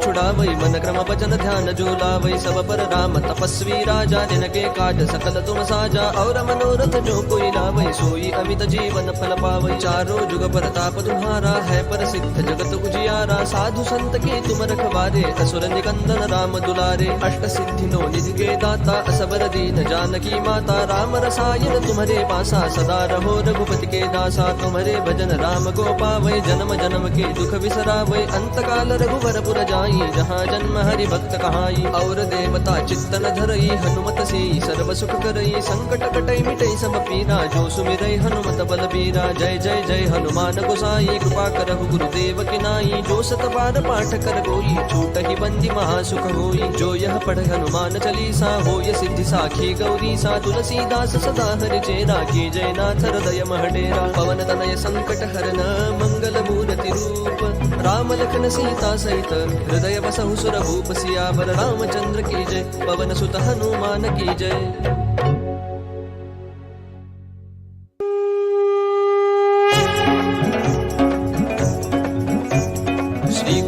छुड़ावई मन क्रम भजन ध्यान झूलावई सब पर राम तपस्वी राजा जिनके काज सकल तुम साजा और मनोरथ जो कोई लावई सोई अमित जीवन फल पावई चारों जुग प्रताप तुम्हारा है पर सिद्ध जगत उजियारा साधु संत के तुम रखवारे असुर निकंदन राम दुलारे अष्ट सिद्धि नो निधि के दाता असबर दीन जानकी माता राम रसायन तुम्हारे पासा सदा रहो रघुपति के दासा तुम्हारे भजन राम को पावई जन्म जन्म के दुख बिसरावई अंत काल रघुवर पुर जाई जहाँ जन्म हरि भक्त कहाई और देवता चित्तन धरई हनुमत से सर्व सुख करई संकट कटई मिटई सब पीरा जो सुमिरई हनुमत बल बीरा जय जय जय हनुमान गोसाई कृपा करहु गुरुदेव की नाई जो सत बार पाठ कर कोई छूट ही बंदी महासुख होई जो यह पढ़ हनुमान चालीसा होय सिद्धि साखी गौरी सा तुलसीदास सदा हरि चेरा की जय नाथ हृदय महडेरा पवन तनय संकट हरन मंगल मूर्ति रूप राम लखन सीता सहित हृदय बसहु सुर भूप सियावर रामचंद्र की जय पवन सुत हनुमान की जय।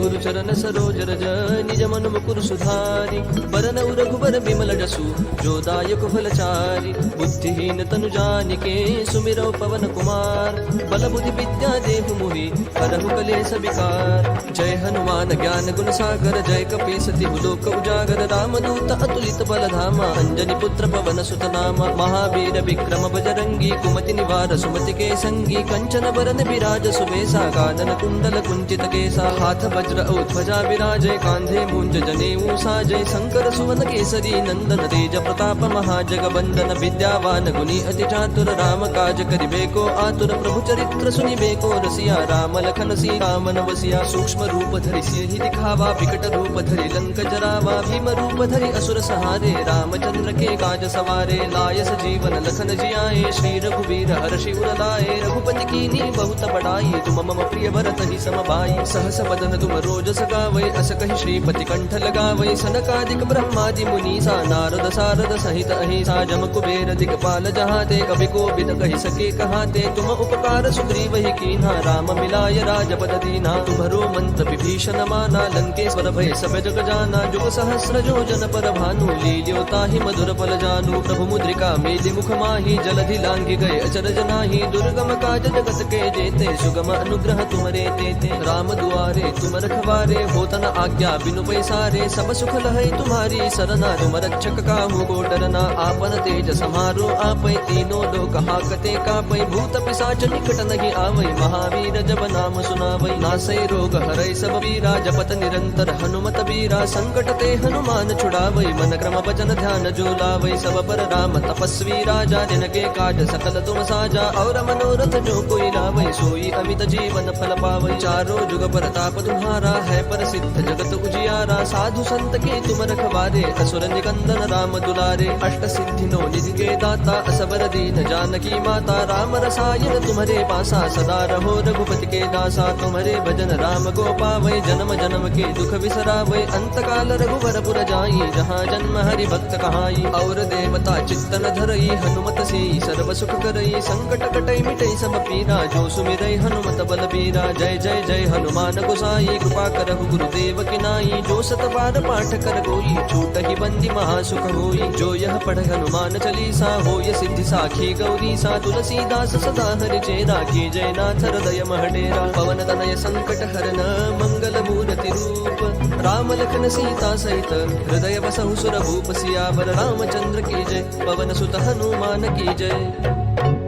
गुरु चरण सरोज रज निज मन मुकुर सुधारी बरन रघुबर बिमल जसु जो दायक फलचारी बुद्धिहीन तनु जानिके सुमिरौ पवन कुमार बल बुद्धि विद्या देहु मोहि हरहु कलेश विकार जय हनुमान ज्ञान गुण सागर जय कपीस तिहु लोक उजागर रामदूत अतुलित बल धामा अंजनी पुत्र पवन सुत नामा महावीर विक्रम बजरंगी कुमति निवार सुमति के संगी कंचन बरन विराज सुबेसा कानन कुंडल कुंचित केसा हाथ वज्र ध्वजा विराजय कांधे मूंज जनेऊ साजय शंकर सुवन केसरी नंदन तेज प्रताप महाजग बंदन विद्यावान गुणी अति चातुर राम काज करिबेको आतुर प्रभु चरित्र सुनिबेको रसिया राम लखन सीता मन बसिया सूक्ष्म रूप धरि सिहि दिखावा विकट रूप धरि लंक जरावा भीम रूप धरि असुर सहारे रामचंद्र के काज सवारे लाय सजीवन लखन जियाए श्री रघुवीर हर्षि उर लाए रघुपति कीन्ही बहुत बड़ाई तुम मम प्रिय भरत ही सम भाई सहस बदन तुम रोज सगावै अस कहि श्रीपति कंठ लगावै सनकादिक ब्रह्मादि मुनीसा नारद सारद सहित अहिसा जम कुबेर दिगपाल जहाते कवि कोविद कहि सके कहाते तुम उपकार सुग्रीव ही कीन्हा राम मिलाय राजपद दीना तुम्हरो मंत्र विभीषण माना लंकेश्वर भय सब जग जाना जुग सहस्र जो जन पर भानु लील्यो ताहि मधुर फल जानू प्रभु मुद्रिका मेलि मुख माहि जलधि लांघि गए अचरज नाहि दुर्गम काज जगत के जेते सुगम अनुग्रह तुम्हरे तेते राम दुआरे तुम रखवारे होत न आज्ञा बिनु पैसारे सब सुख लहै तुम्हारी सरना तुम रक्षक काहू को डरना आपन तेज समारो आपै तीनों लोक हाकते कापै भूत पिशाच निकट नहीं आवै महावीर जब नाम सुनावै नासै रोग हरै सब पीरा जपत निरंतर हनुमत बीरा संकट ते हनुमान छुड़ावै मन क्रम भजन ध्यान झूलावै सब पर राम तपस्वी राजा जिनके काज सकल तुम साजा और मनोरथ जो कोई लावै सोई अमित जीवन फल पावै चारों जुग प्रताप तुम्हारा है पर सिद्ध जगत उजियारा साधु संत के तुम रखवारे असुर निकंदन राम दुलारे अष्ट सिद्धि नो निधि के दाता असबर दीन जानकी माता राम रसायन तुम्हारे पासा सदा रहो रघुपति के दासा तुम्हारे भजन राम को पावै जन्म जन्म के दुख बिसरावै अंत काल रघुवर पुर जाई जहाँ जन्म हरि भक्त कहाई और देवता चित्तन धरई हनुमत से सर्व सुख करई संकट कटई मिटई सब पीरा जो सुमिरई हनुमत बल बीरा जय जय जय हनुमान गोसाई कृपा करहु गुरुदेव की नाई जो सत बार पाठ कर कोई छूट ही बंदी महासुख होई जो यह पढ़ हनुमान चालीसा होय सिद्धि साखी गौरी सा तुलसीदास सदा हरि चेरा की जय नाथ हृदय महडेरा पवन तनय संकट हरन मंगल मूर्ति रूप राम लखन सीता सहित हृदय बसहु सुर भूप सियावर रामचंद्र की जय पवन सुत हनुमान की जय।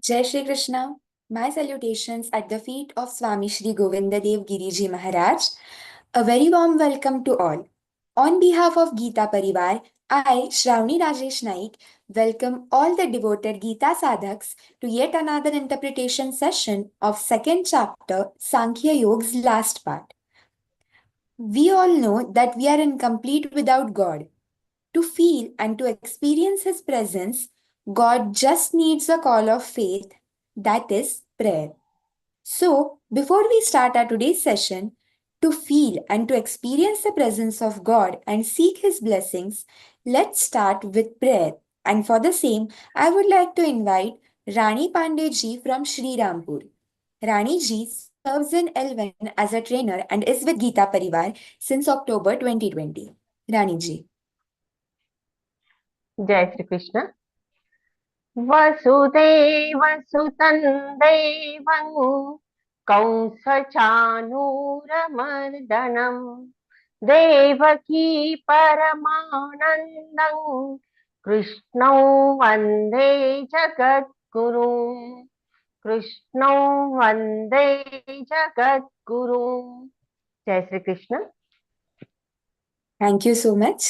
Jai Shri Krishna. My salutations at the feet of Swami Shri Govinda Dev Giriji Maharaj. A very warm welcome to all. On behalf of Geeta Pariwar, I, Shravani Rajesh Naik, welcome all the devoted Geeta sadhaks to yet another interpretation session of second chapter, Sankhya Yoga's last part. We all know that we are incomplete without God. To feel and to experience His presence, God just needs a call of faith, that is prayer. So, before we start our today's session, to feel and to experience the presence of God and seek His blessings, let's start with prayer And for the same, I would like to invite Rani Pandey ji from Srirampur. Rani ji serves in L1 as a trainer and is with Geeta Pariwar since October 2020. Rani ji. जय श्री कृष्ण। वसुदेव सुतं देवं कंसचानूरमर्दनं देवकी परमानन्दं कृष्णौ वन्दे जगद्गुरुं कृष्णौ वन्दे जगद्गुरुं। जय Shri Krishna. Thank you so much.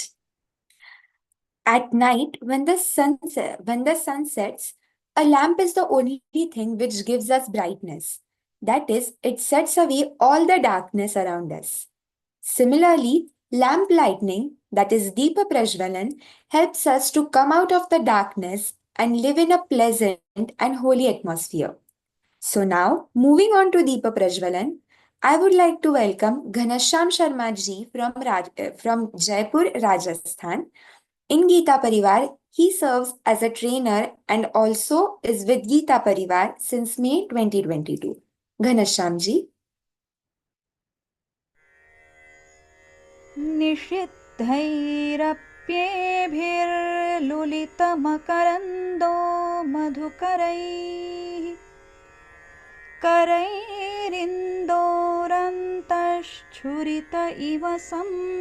At night, when the sun sets, a lamp is the only thing which gives us brightness. That is, it sets away all the darkness around us. Similarly, lamp lighting, that is Deepa Prajvalan, helps us to come out of the darkness and live in a pleasant and holy atmosphere. So now, moving on to Deepa Prajvalan, I would like to welcome Ghanashyam Sharma ji from Jaipur, Rajasthan. In Geeta Pariwar, he serves as a trainer and also is with Geeta Pariwar since May 2022. Ghanashyam ji. निषिद्धैरप्येभिर्लुलितमकरन्दो मधुकरैः करैरिन्दोरन्तश्छुरित इव सम्भिन्नमुकुलः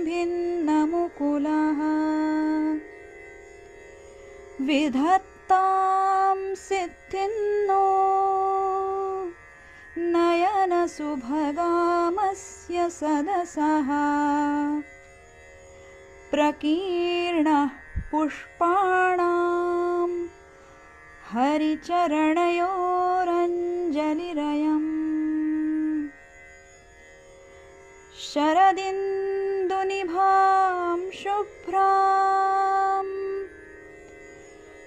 विधत्तां सिद्धिन्नो नयनसुभगामस्य सदसः प्रकीर्णः पुष्पाणां हरिचरणयोरञ्जलिरयम् शरदिन्दुनिभां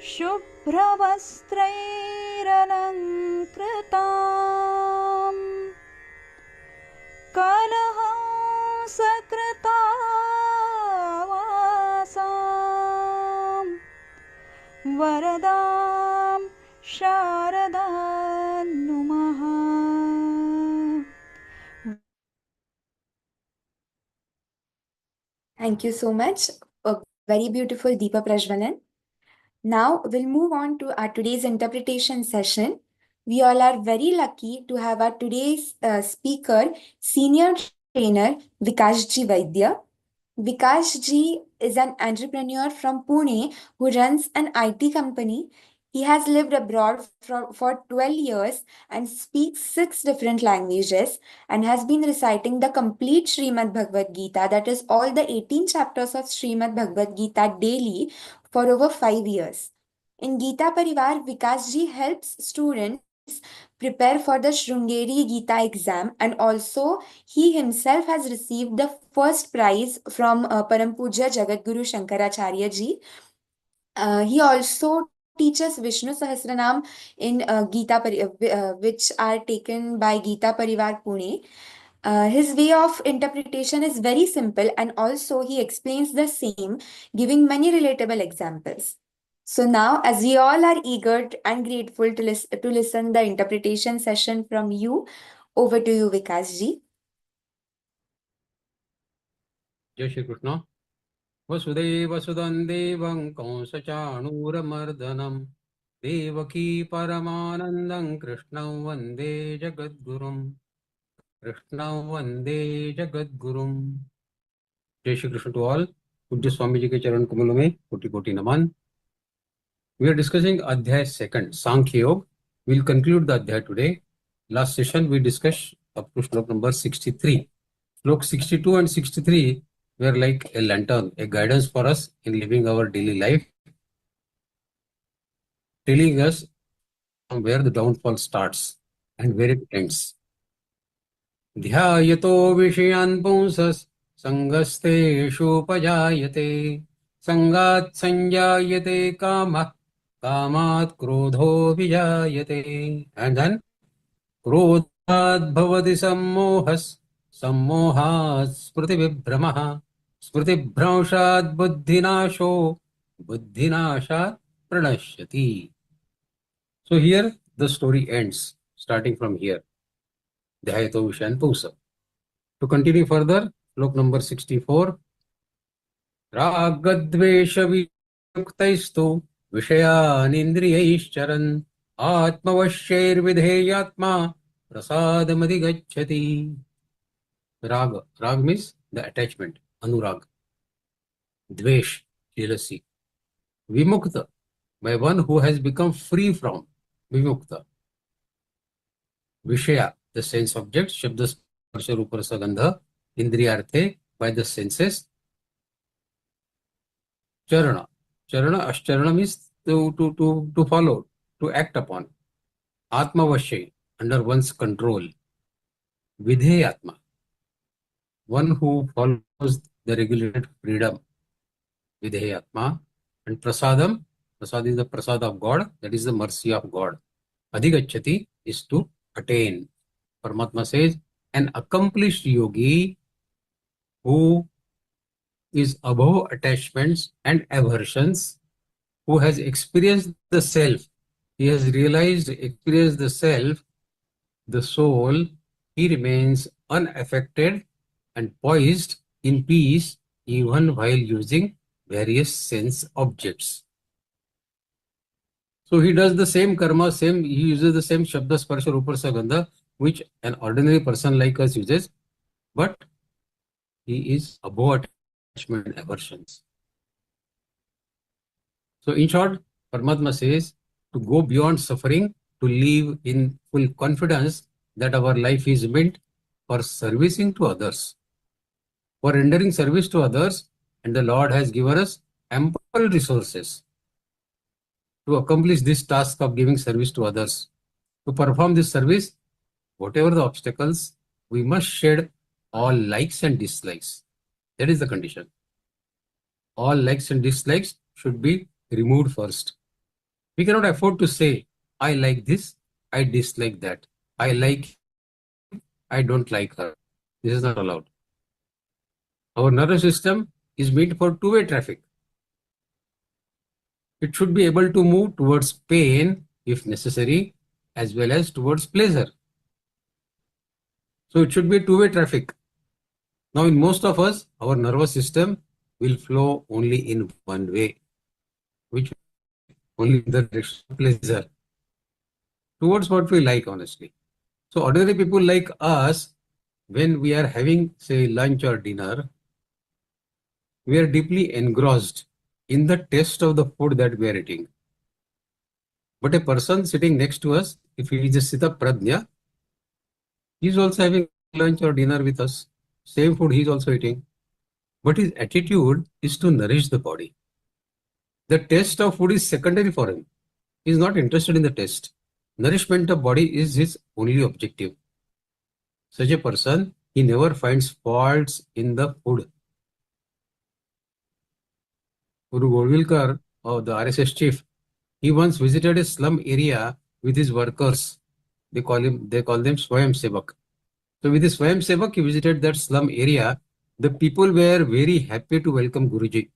शुभ्रवस्त्रैरलङ्कृतां कलहंसकृतावासां वरदां शारदां नुमः। Thank you so much. A very beautiful Deepa Prajvalan. Now we'll move on to our today's interpretation session. We all are very lucky to have our today's speaker, senior trainer Vikas ji Vaidya. Vikas ji is an entrepreneur from Pune who runs an IT company. He has lived abroad for 12 years and speaks 6 different languages and has been reciting the complete Śrīmad-Bhagavadgītā, that is all the 18 chapters of Śrīmad-Bhagavadgītā daily for over 5 years. In Geeta Pariwar, Vikas ji helps students prepare for the Shrungeri Geeta exam, and also he himself has received the first prize from Param Pujya Jagadguru Shankaracharya ji. He also teaches Vishnu Sahasranam in which are taken by Geeta Pariwar Pune. His way of interpretation is very simple, and also he explains the same, giving many relatable examples. So now, as we all are eager and grateful to listen the interpretation session from you, over to you, Vikas ji. जय श्री कृष्ण। वसुदेव सुतं देवं कंसचाणूरमर्दनं देवकी परमानन्दं कृष्णं वन्दे जगद्गुरुं कृष्णं वन्दे जगद्गुरुं। जय श्री कृष्ण टू ऑल। पूज्य स्वामी जी के चरण कमलों में कोटि कोटि नमन। We are discussing Adhyay 2, Sankhya Yoga. We will conclude the Adhyay today. Last session we discussed up to Shlok number 63. Shlok 62 and 63 were like a lantern, a guidance for us in living our daily life, telling us from where the downfall starts and where it ends. Dhyayato vishayan punsas sangasteshupajayate sangat sanjayate kamah कामात् क्रोधो विजायते, and then क्रोधात् भवति सम्मोहः सम्मोहात् स्मृतिविभ्रमः स्मृतिभ्रंशात् बुद्धिनाशो बुद्धिनाशात् pranashyati. So here the story ends, starting from here. Dhyayato Vishayan Pusa. To continue further, slok number 64. Ragadvesha viyuktaistu vishayanindriyaischarana atmavasyairvidheyatma prasadamadi. Raga. Rag means the attachment. Anurag. Dvesh, jealousy. Vimukta, by one who has become free from. Vimukta. Vishaya, the sense object. Shabda, sparsha, rupa, rasa, gandha. Indriyarthe, by the senses. Charana. Charana, ascharana means to follow, to act upon. Atma vashay, under one's control. Vidheyatma, one who follows the regulated freedom. Vidheyatma. And prasadam, prasad is the prasad of God, that is the mercy of God. Adhigacchati is to attain. Paramatma says, an accomplished yogi who is above attachments and aversions, who has experienced the self, he has realized, experienced the self, the soul, he remains unaffected and poised in peace even while using various sense objects. So he does the same karma, he uses the same shabda, sparsha, rupa, rasa, gandha, which an ordinary person like us uses, but he is above attachment and aversions. So in short, Paramatma says to go beyond suffering, to live in full confidence that our life is meant for servicing to others, for rendering service to others, and the Lord has given us ample resources to accomplish this task of giving service to others. To perform this service, whatever the obstacles, we must shed all likes and dislikes. That is the condition. All likes and dislikes should be removed first. We cannot afford to say, I like this, I dislike that. I like, I don't like her. This is not allowed. Our nervous system is meant for two-way traffic. It should be able to move towards pain if necessary, as well as towards pleasure. So it should be two-way traffic. Now in most of us, our nervous system will flow only in one way, which only in the direction of pleasure, towards what we like, honestly. So ordinary people like us, when we are having, say, lunch or dinner, we are deeply engrossed in the taste of the food that we are eating. But a person sitting next to us, if he is a Sita Pradnya, he is also having lunch or dinner with us. Same food he is also eating. But his attitude is to nourish the body. The taste of food is secondary for him. He is not interested in the taste. Nourishment of body is his only objective. Such a person, he never finds faults in the food. Guru Govilkar, the RSS chief, he once visited a slum area with his workers. They call them Swayam Sevak. So with his Swayam Sevak, he visited that slum area. The people were very happy to welcome Guruji.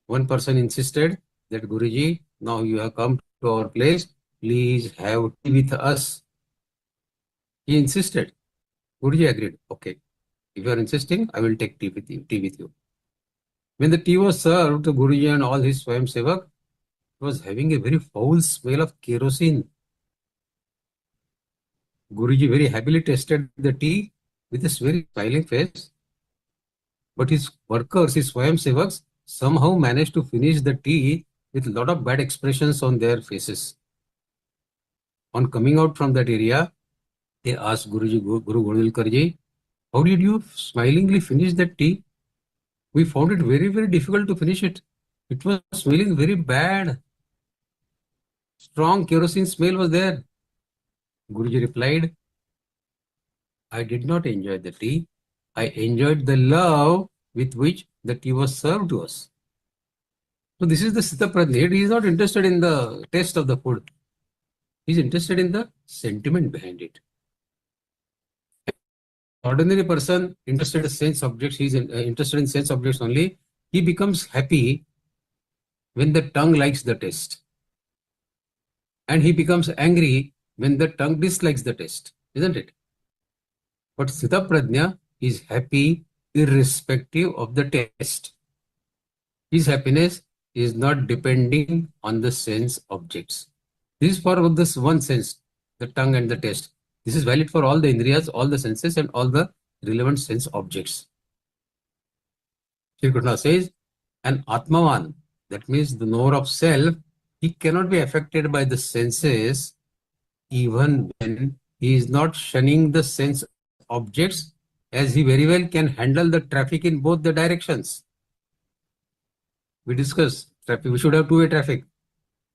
One person insisted that Guruji, now you have come to our place, please have tea with us. He insisted. Guruji agreed. Okay, if you are insisting, I will take tea with you. When the tea was served to Guruji and all his Swayam Sevak, it was having a very foul smell of kerosene. Guruji very happily tasted the tea with a very smiling face. But his workers, his Swayam Sevaks, somehow managed to finish the tea with a lot of bad expressions on their faces. On coming out from that area, they asked Guru Govilkarji, how did you smilingly finish that tea? We found it very, very difficult to finish it. It was smelling very bad. Strong kerosene smell was there. Guruji replied, I did not enjoy the tea. I enjoyed the love with which the tea was served to us. So this is the Sita Pradnya. He is not interested in the taste of the food. He is interested in the sentiment behind it. Ordinary person interested in sense objects, he is interested in sense objects only. He becomes happy when the tongue likes the taste. And he becomes angry when the tongue dislikes the taste, isn't it? But Sthita Prajna is happy irrespective of the taste. His happiness is not depending on the sense objects. This is for this one sense, the tongue and the taste. This is valid for all the indriyas, all the senses, and all the relevant sense objects. Sri Krishna says, an Atmavan, that means the knower of self, he cannot be affected by the senses even when he is not shunning the sense objects, as he very well can handle the traffic in both the directions. We discussed traffic. We should have two-way traffic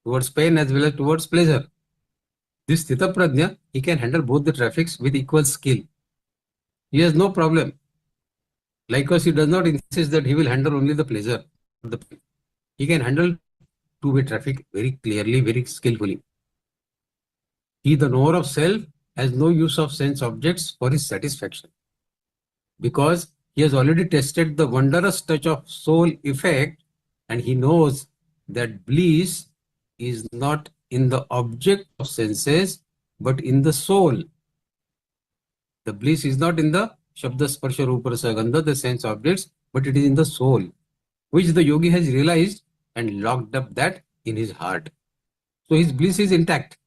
towards pain as well as towards pleasure. This Sthita Prajna, he can handle both the traffics with equal skill. He has no problem. Likewise, he does not insist that he will handle only the pleasure. He can handle two-way traffic very clearly, very skillfully. He, the knower of self, has no use of sense objects for his satisfaction, because he has already tested the wondrous touch of soul effect, and he knows that bliss is not in the object of senses, but in the soul. The bliss is not in the Shabda Sparsha Rupa Rasa Gandha, the sense objects, but it is in the soul, which the yogi has realized and locked up that in his heart. So his bliss is intact,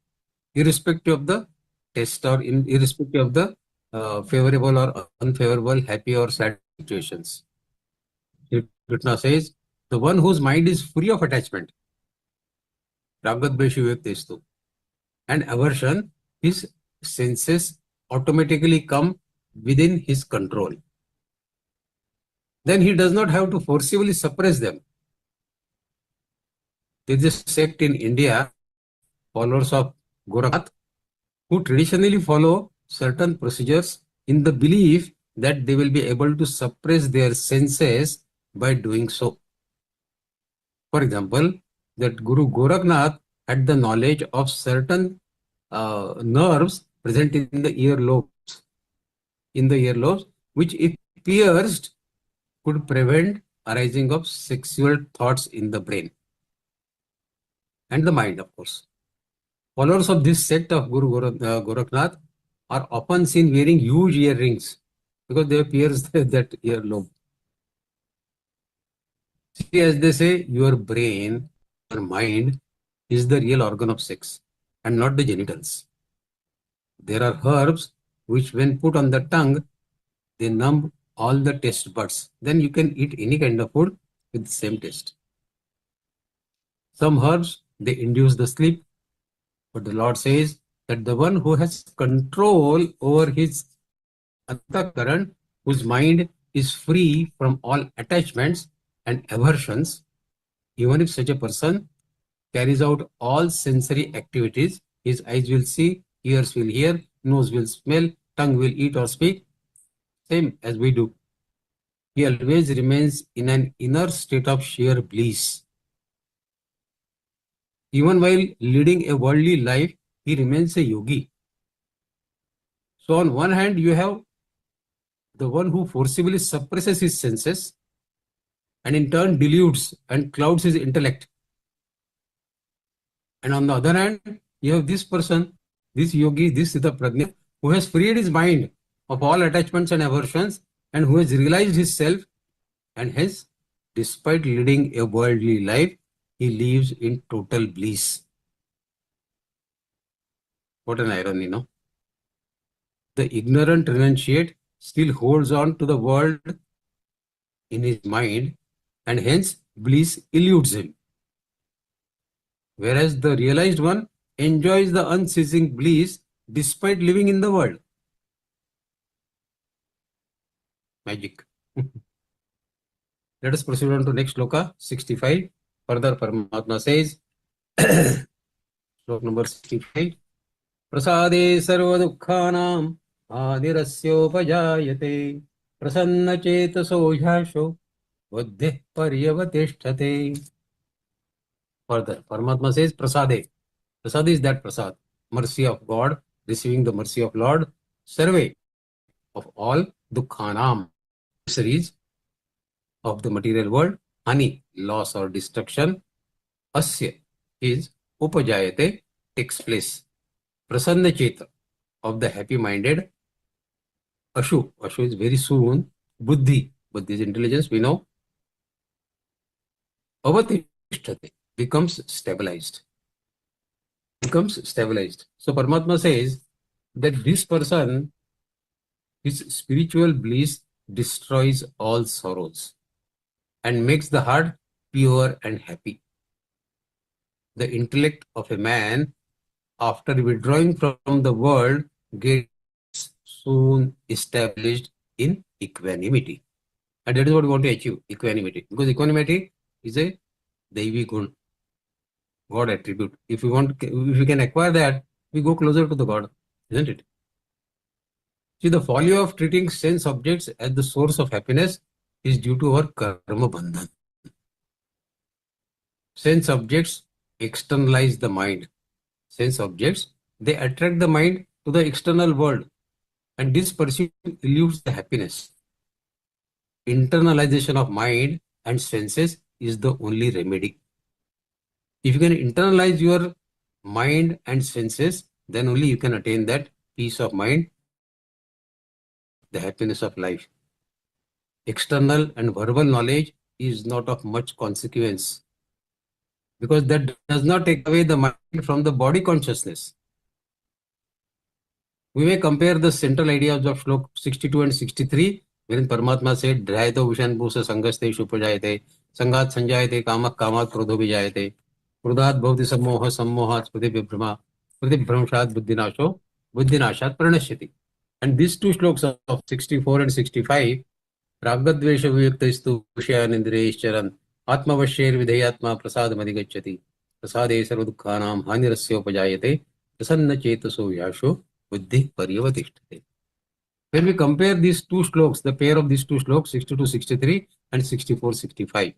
irrespective of the test or irrespective of the favorable or unfavorable, happy or sad situations. Krishna says, the one whose mind is free of attachment, Ragad and aversion, his senses automatically come within his control. Then he does not have to forcibly suppress them. There is a sect in India, followers of Goraknath, who traditionally follow certain procedures in the belief that they will be able to suppress their senses by doing so. For example, that Guru Goraknath had the knowledge of certain nerves present in the earlobes, which if pierced could prevent arising of sexual thoughts in the brain and the mind, of course. Followers of this sect of Guru Goraknath are often seen wearing huge earrings because they have pierced that earlobe. See, as they say, your brain, your mind is the real organ of sex and not the genitals. There are herbs which, when put on the tongue, they numb all the taste buds. Then you can eat any kind of food with the same taste. Some herbs, they induce the sleep. But the Lord says that the one who has control over his antakaran, whose mind is free from all attachments and aversions, even if such a person carries out all sensory activities, his eyes will see, ears will hear, nose will smell, tongue will eat or speak, same as we do. He always remains in an inner state of sheer bliss. Even while leading a worldly life, he remains a yogi. So on one hand, you have the one who forcibly suppresses his senses and in turn deludes and clouds his intellect. And on the other hand, you have this person, this yogi, this Sthita Prajna, who has freed his mind of all attachments and aversions and who has realized his self, and hence, despite leading a worldly life, he lives in total bliss. What an irony, no? The ignorant renunciate still holds on to the world in his mind, and hence bliss eludes him. Whereas the realized one enjoys the unceasing bliss despite living in the world. Magic. Let us proceed on to next shloka, 65. Further, Paramatma says, shloka number 65. Prasade sarva dukkhanam adirasyopajayate prasanna chetaso yasho vaddhe paryavatishthate. Further, Paramatma says, Prasade. Prasad is that Prasad, mercy of God, receiving the mercy of Lord, survey of all dukkhanam, miseries of the material world, hani, loss or destruction, Asya is upajayate, takes place. Prasanna cheta, of the happy-minded. Ashu is very soon. Buddhi is intelligence, we know. Avatishthate, becomes stabilized. So Paramatma says that this person, his spiritual bliss destroys all sorrows and makes the heart pure and happy. The intellect of a man, after withdrawing from the world, gets soon established in equanimity. And that is what we want to achieve, equanimity. Because equanimity is a Devi gun, God attribute. If we can acquire that, we go closer to the God, isn't it? See, the folly of treating sense objects as the source of happiness is due to our karma bandhan. Sense objects externalize the mind. Sense objects, they attract the mind to the external world, and this pursuit eludes the happiness. Internalization of mind and senses is the only remedy. If you can internalize your mind and senses, then only you can attain that peace of mind, the happiness of life. External and verbal knowledge is not of much consequence, because that does not take away the mind from the body consciousness. We may compare the central ideas of Shlok 62 and 63, wherein Paramatma said, Dhyayato Vishan Bhusa Sangaste Shupajayate, Sangat Sanjayate, Kamak Kamat Krodho Vijayate, Krodhat Bhavati Sammoha Sammohat Spriti Vibhrama, Spriti Bhramshat Buddhinasho, Buddhinashat Pranashyati. And these two shloks of 64 and 65, Ragadvesha Viyuktaistu Vishyan Indreyescharan, Atma Vasher Vidhayatma Prasad Madigachati, Prasade Sarvadukhanam Hanirasya Upajayate, Prasanna Chetaso Yasho, Buddhi Pariyavatishthe. When we compare these two shloks, the pair of these two shloks, 62-63 and 64-65,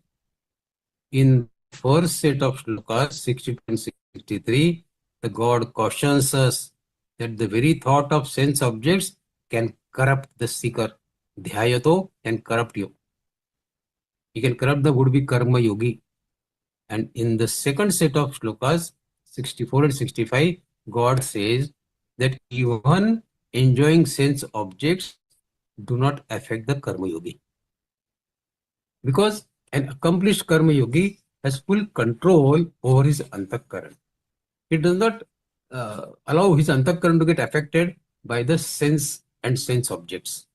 in the first set of shlokas, 62 and 63, the God cautions us that the very thought of sense objects can corrupt the seeker. Dhyayato can corrupt you. He can corrupt the would-be karma yogi. And in the second set of shlokas, 64 and 65, God says that even enjoying sense objects do not affect the karma yogi. Because an accomplished karma yogi has full control over his antakaran. It does not allow his antakaran to get affected by the sense and sense objects.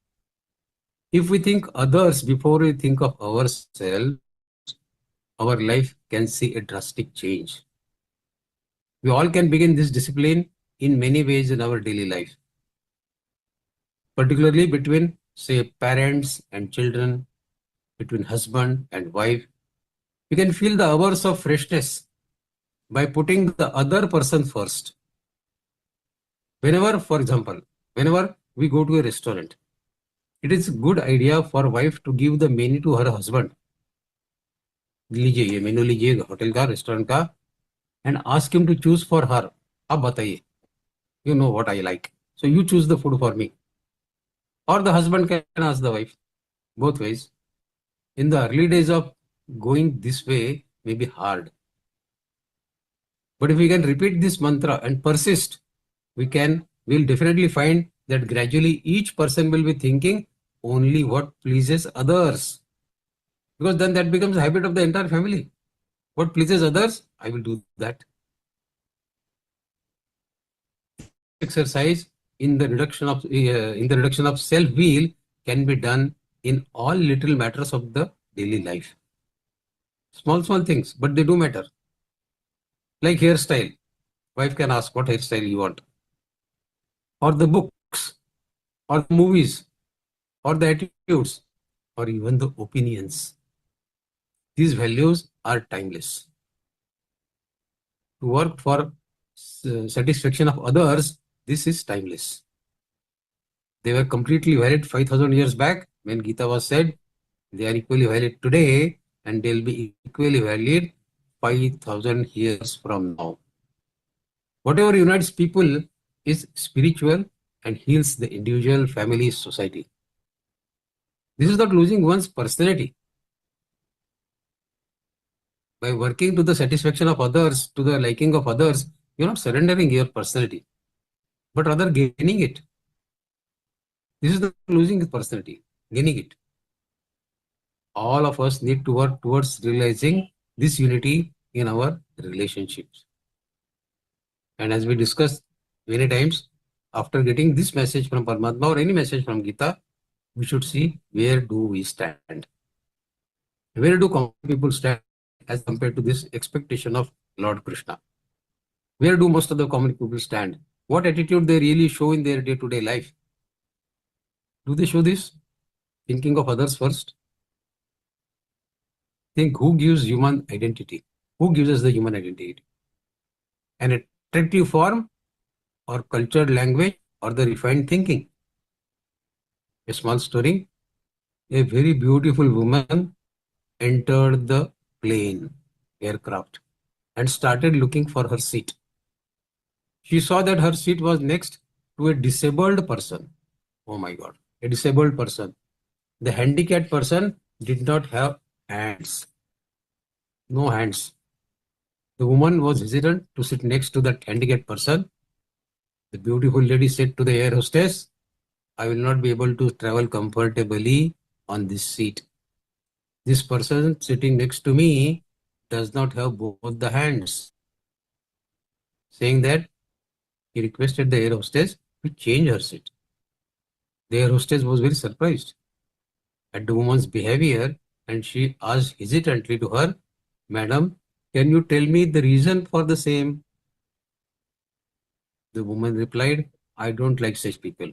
If we think others before we think of ourselves, our life can see a drastic change. We all can begin this discipline in many ways in our daily life, particularly between, say, parents and children, between husband and wife. You can feel the hours of freshness by putting the other person first. Whenever, for example, whenever we go to a restaurant, it is a good idea for wife to give the menu to her husband. लीजिए ये मेनू लीजिए hotel का, restaurant का, and ask him to choose for her. आप बताइए, you know what I like, so you choose the food for me. Or the husband can ask the wife, both ways. In the early days of going this way may be hard, but if we can repeat this mantra and persist, we'll definitely find that gradually each person will be thinking only what pleases others, because then that becomes a habit of the entire family. What pleases others, I will do that. Exercise in the reduction of self-will can be done in all little matters of the daily life. Small things, but they do matter. Like hairstyle, wife can ask what hairstyle you want, or the books, or the movies, or the attitudes, or even the opinions. These values are timeless. To work for satisfaction of others, this is timeless. They were completely valid 5,000 years back when Geeta was said. They are equally valid today, and they'll be equally valid 5,000 years from now. Whatever unites people is spiritual and heals the individual, family, society. This is not losing one's personality. By working to the satisfaction of others, to the liking of others, you're not surrendering your personality, but rather gaining it. This is the losing the personality, gaining it. All of us need to work towards realizing this unity in our relationships. And as we discussed many times, after getting this message from Paramatma or any message from Gita, we should see where do we stand. Where do common people stand as compared to this expectation of Lord Krishna? Where do most of the common people stand? What attitude they really show in their day-to-day life? Do they show this? Thinking of others first? Think who gives human identity? Who gives us the human identity? An attractive form or cultured language or the refined thinking? A small story. A very beautiful woman entered the plane, aircraft, and started looking for her seat. She saw that her seat was next to a disabled person. Oh my God, a disabled person. The handicapped person did not have hands. No hands. The woman was hesitant to sit next to that handicapped person. The beautiful lady said to the air hostess, I will not be able to travel comfortably on this seat. This person sitting next to me does not have both the hands. Saying that, he requested the air hostess to change her seat. The air hostess was very surprised at the woman's behavior and she asked hesitantly to her, Madam, can you tell me the reason for the same? The woman replied, I don't like such people.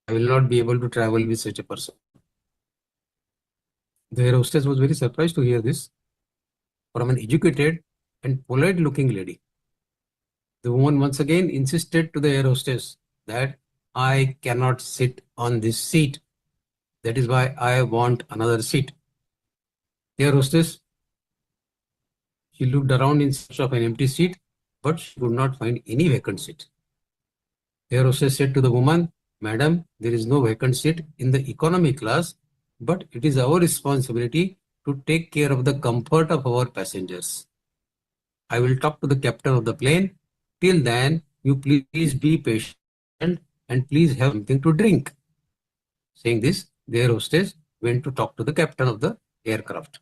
I will not be able to travel with such a person. The air hostess was very surprised to hear this from an educated and polite looking lady. The woman once again insisted to the air hostess that I cannot sit on this seat. That is why I want another seat. The air hostess, she looked around in search of an empty seat, but she could not find any vacant seat. The air hostess said to the woman, Madam, there is no vacant seat in the economy class, but it is our responsibility to take care of the comfort of our passengers. I will talk to the captain of the plane. Till then, you please be patient and please have something to drink. Saying this, the air hostess went to talk to the captain of the aircraft.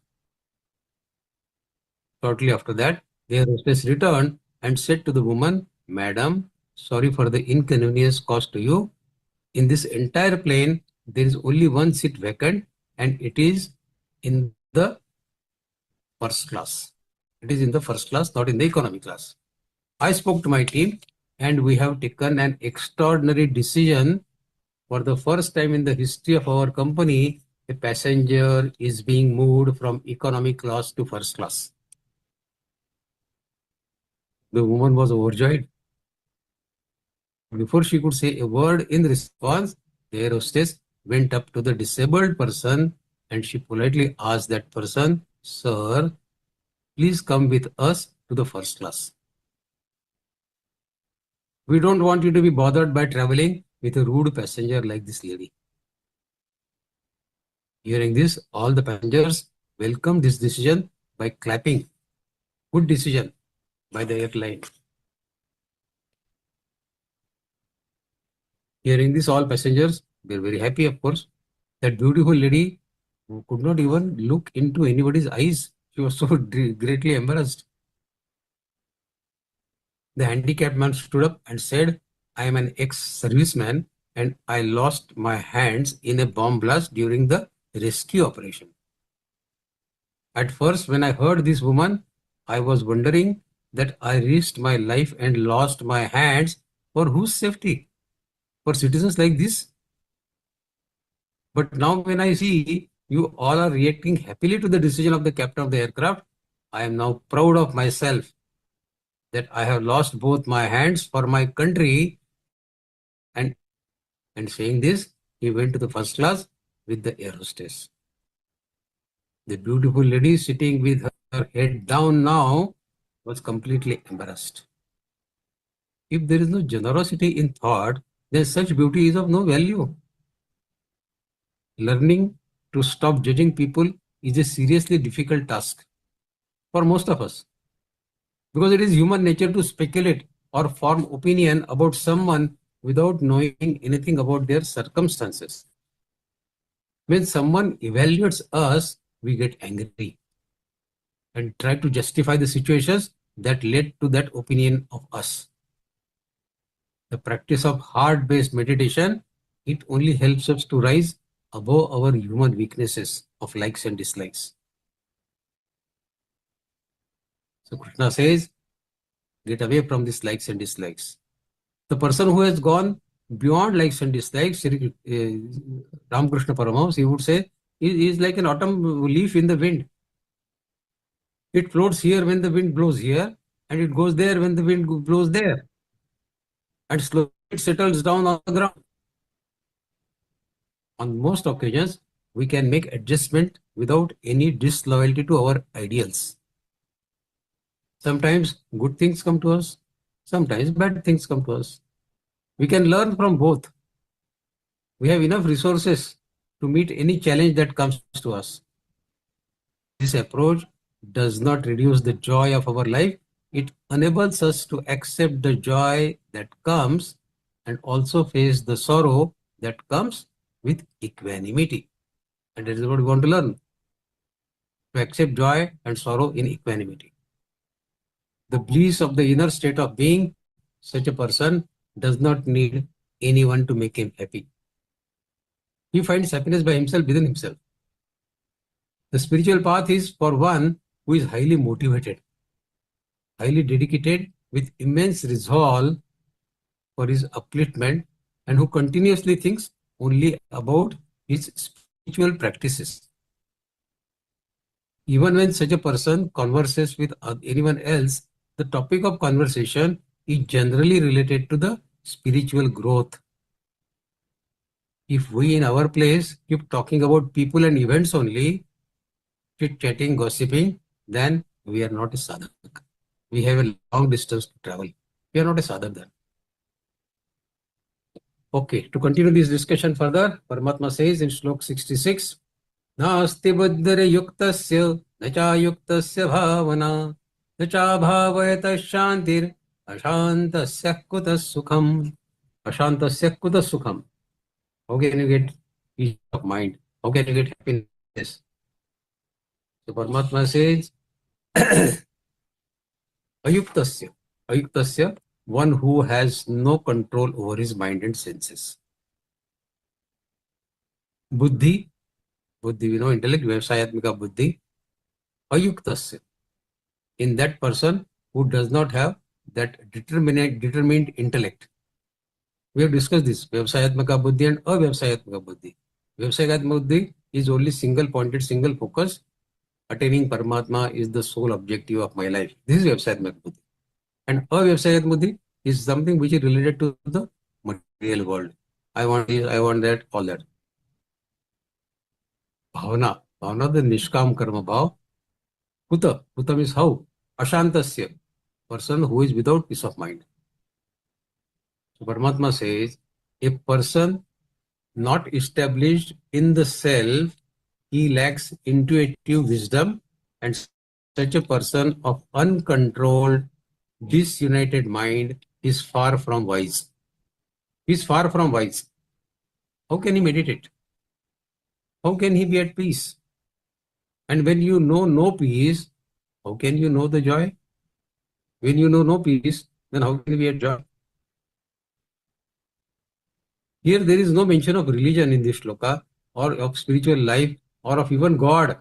Shortly after that, the air hostess returned and said to the woman, Madam, sorry for the inconvenience caused to you. In this entire plane, there is only one seat vacant and it is in the first class. It is in the first class, not in the economy class. I spoke to my team and we have taken an extraordinary decision. For the first time in the history of our company, a passenger is being moved from economy class to first class. The woman was overjoyed. Before she could say a word in response, the air hostess went up to the disabled person and she politely asked that person, Sir, please come with us to the first class. We don't want you to be bothered by traveling with a rude passenger like this lady. Hearing this, all the passengers welcomed this decision by clapping. Good decision by the airline. Hearing this, all passengers were very happy, of course. That beautiful lady who could not even look into anybody's eyes. She was so greatly embarrassed. The handicapped man stood up and said, I am an ex-serviceman and I lost my hands in a bomb blast during the rescue operation. At first, when I heard this woman, I was wondering that I risked my life and lost my hands for whose safety? For citizens like this? But now when I see you all are reacting happily to the decision of the captain of the aircraft, I am now proud of myself that I have lost both my hands for my country. And saying this, he went to the first class with the air hostess. The beautiful lady sitting with her head down now was completely embarrassed. If there is no generosity in thought, then such beauty is of no value. Learning to stop judging people is a seriously difficult task. for most of us. Because it is human nature to speculate or form opinion about someone without knowing anything about their circumstances. When someone evaluates us, we get angry and try to justify the situations that led to that opinion of us. The practice of heart-based meditation, it only helps us to rise above our human weaknesses of likes and dislikes. So Krishna says, get away from these likes and dislikes. The person who has gone beyond likes and dislikes, Ramakrishna Paramahamsa, he would say, he is like an autumn leaf in the wind. It floats here when the wind blows here, and it goes there when the wind blows there. And slowly it settles down on the ground. On most occasions, we can make adjustment without any disloyalty to our ideals. Sometimes good things come to us, sometimes bad things come to us. We can learn from both. We have enough resources to meet any challenge that comes to us. This approach does not reduce the joy of our life. It enables us to accept the joy that comes and also face the sorrow that comes with equanimity. And that is what we want to learn. To accept joy and sorrow in equanimity. The bliss of the inner state of being, such a person does not need anyone to make him happy. He finds happiness by himself within himself. The spiritual path is for one who is highly motivated, highly dedicated, with immense resolve for his upliftment, and who continuously thinks only about his spiritual practices. Even when such a person converses with anyone else, the topic of conversation is generally related to the spiritual growth. If we in our place keep talking about people and events only, chit-chatting, gossiping, then we are not a sadhak. We have a long distance to travel. We are not a sadhak then. Okay, to continue this discussion further, Paramatma says in Shlok 66, Nasti buddhare yuktasya, nacha yuktasya bhavana, nacha bhavayata shantir, ashantasya kutas sukham. Ashantasya kutas sukham. How can you get peace of mind? How can you get happiness? So Paramatma says, Ayuktasya. Ayuktasya, one who has no control over his mind and senses. Buddhi, buddhi, we know intellect, vyavasayatmika buddhi. Ayuktasya, in that person who does not have that determined intellect. We have discussed this, vyavasayatmaka buddhi and avyavasayatmaka buddhi. Vyavasayatmaka buddhi is only single pointed, single focus. Attaining Paramatma is the sole objective of my life. This is vyavasayatmaka buddhi. And avyavasayatmaka buddhi is something which is related to the material world. I want this, I want that, all that. Bhavana, bhavana, the nishkam karma bhav. Kuta, kuta means how? Ashantasya, person who is without peace of mind. So Paramatma says, a person not established in the self, he lacks intuitive wisdom, and such a person of uncontrolled, disunited mind is far from wise. He is far from wise. How can he meditate? How can he be at peace? And when you know no peace, how can you know the joy? When you know no peace, then how can you be at joy? Here there is no mention of religion in this shloka, or of spiritual life, or of even God.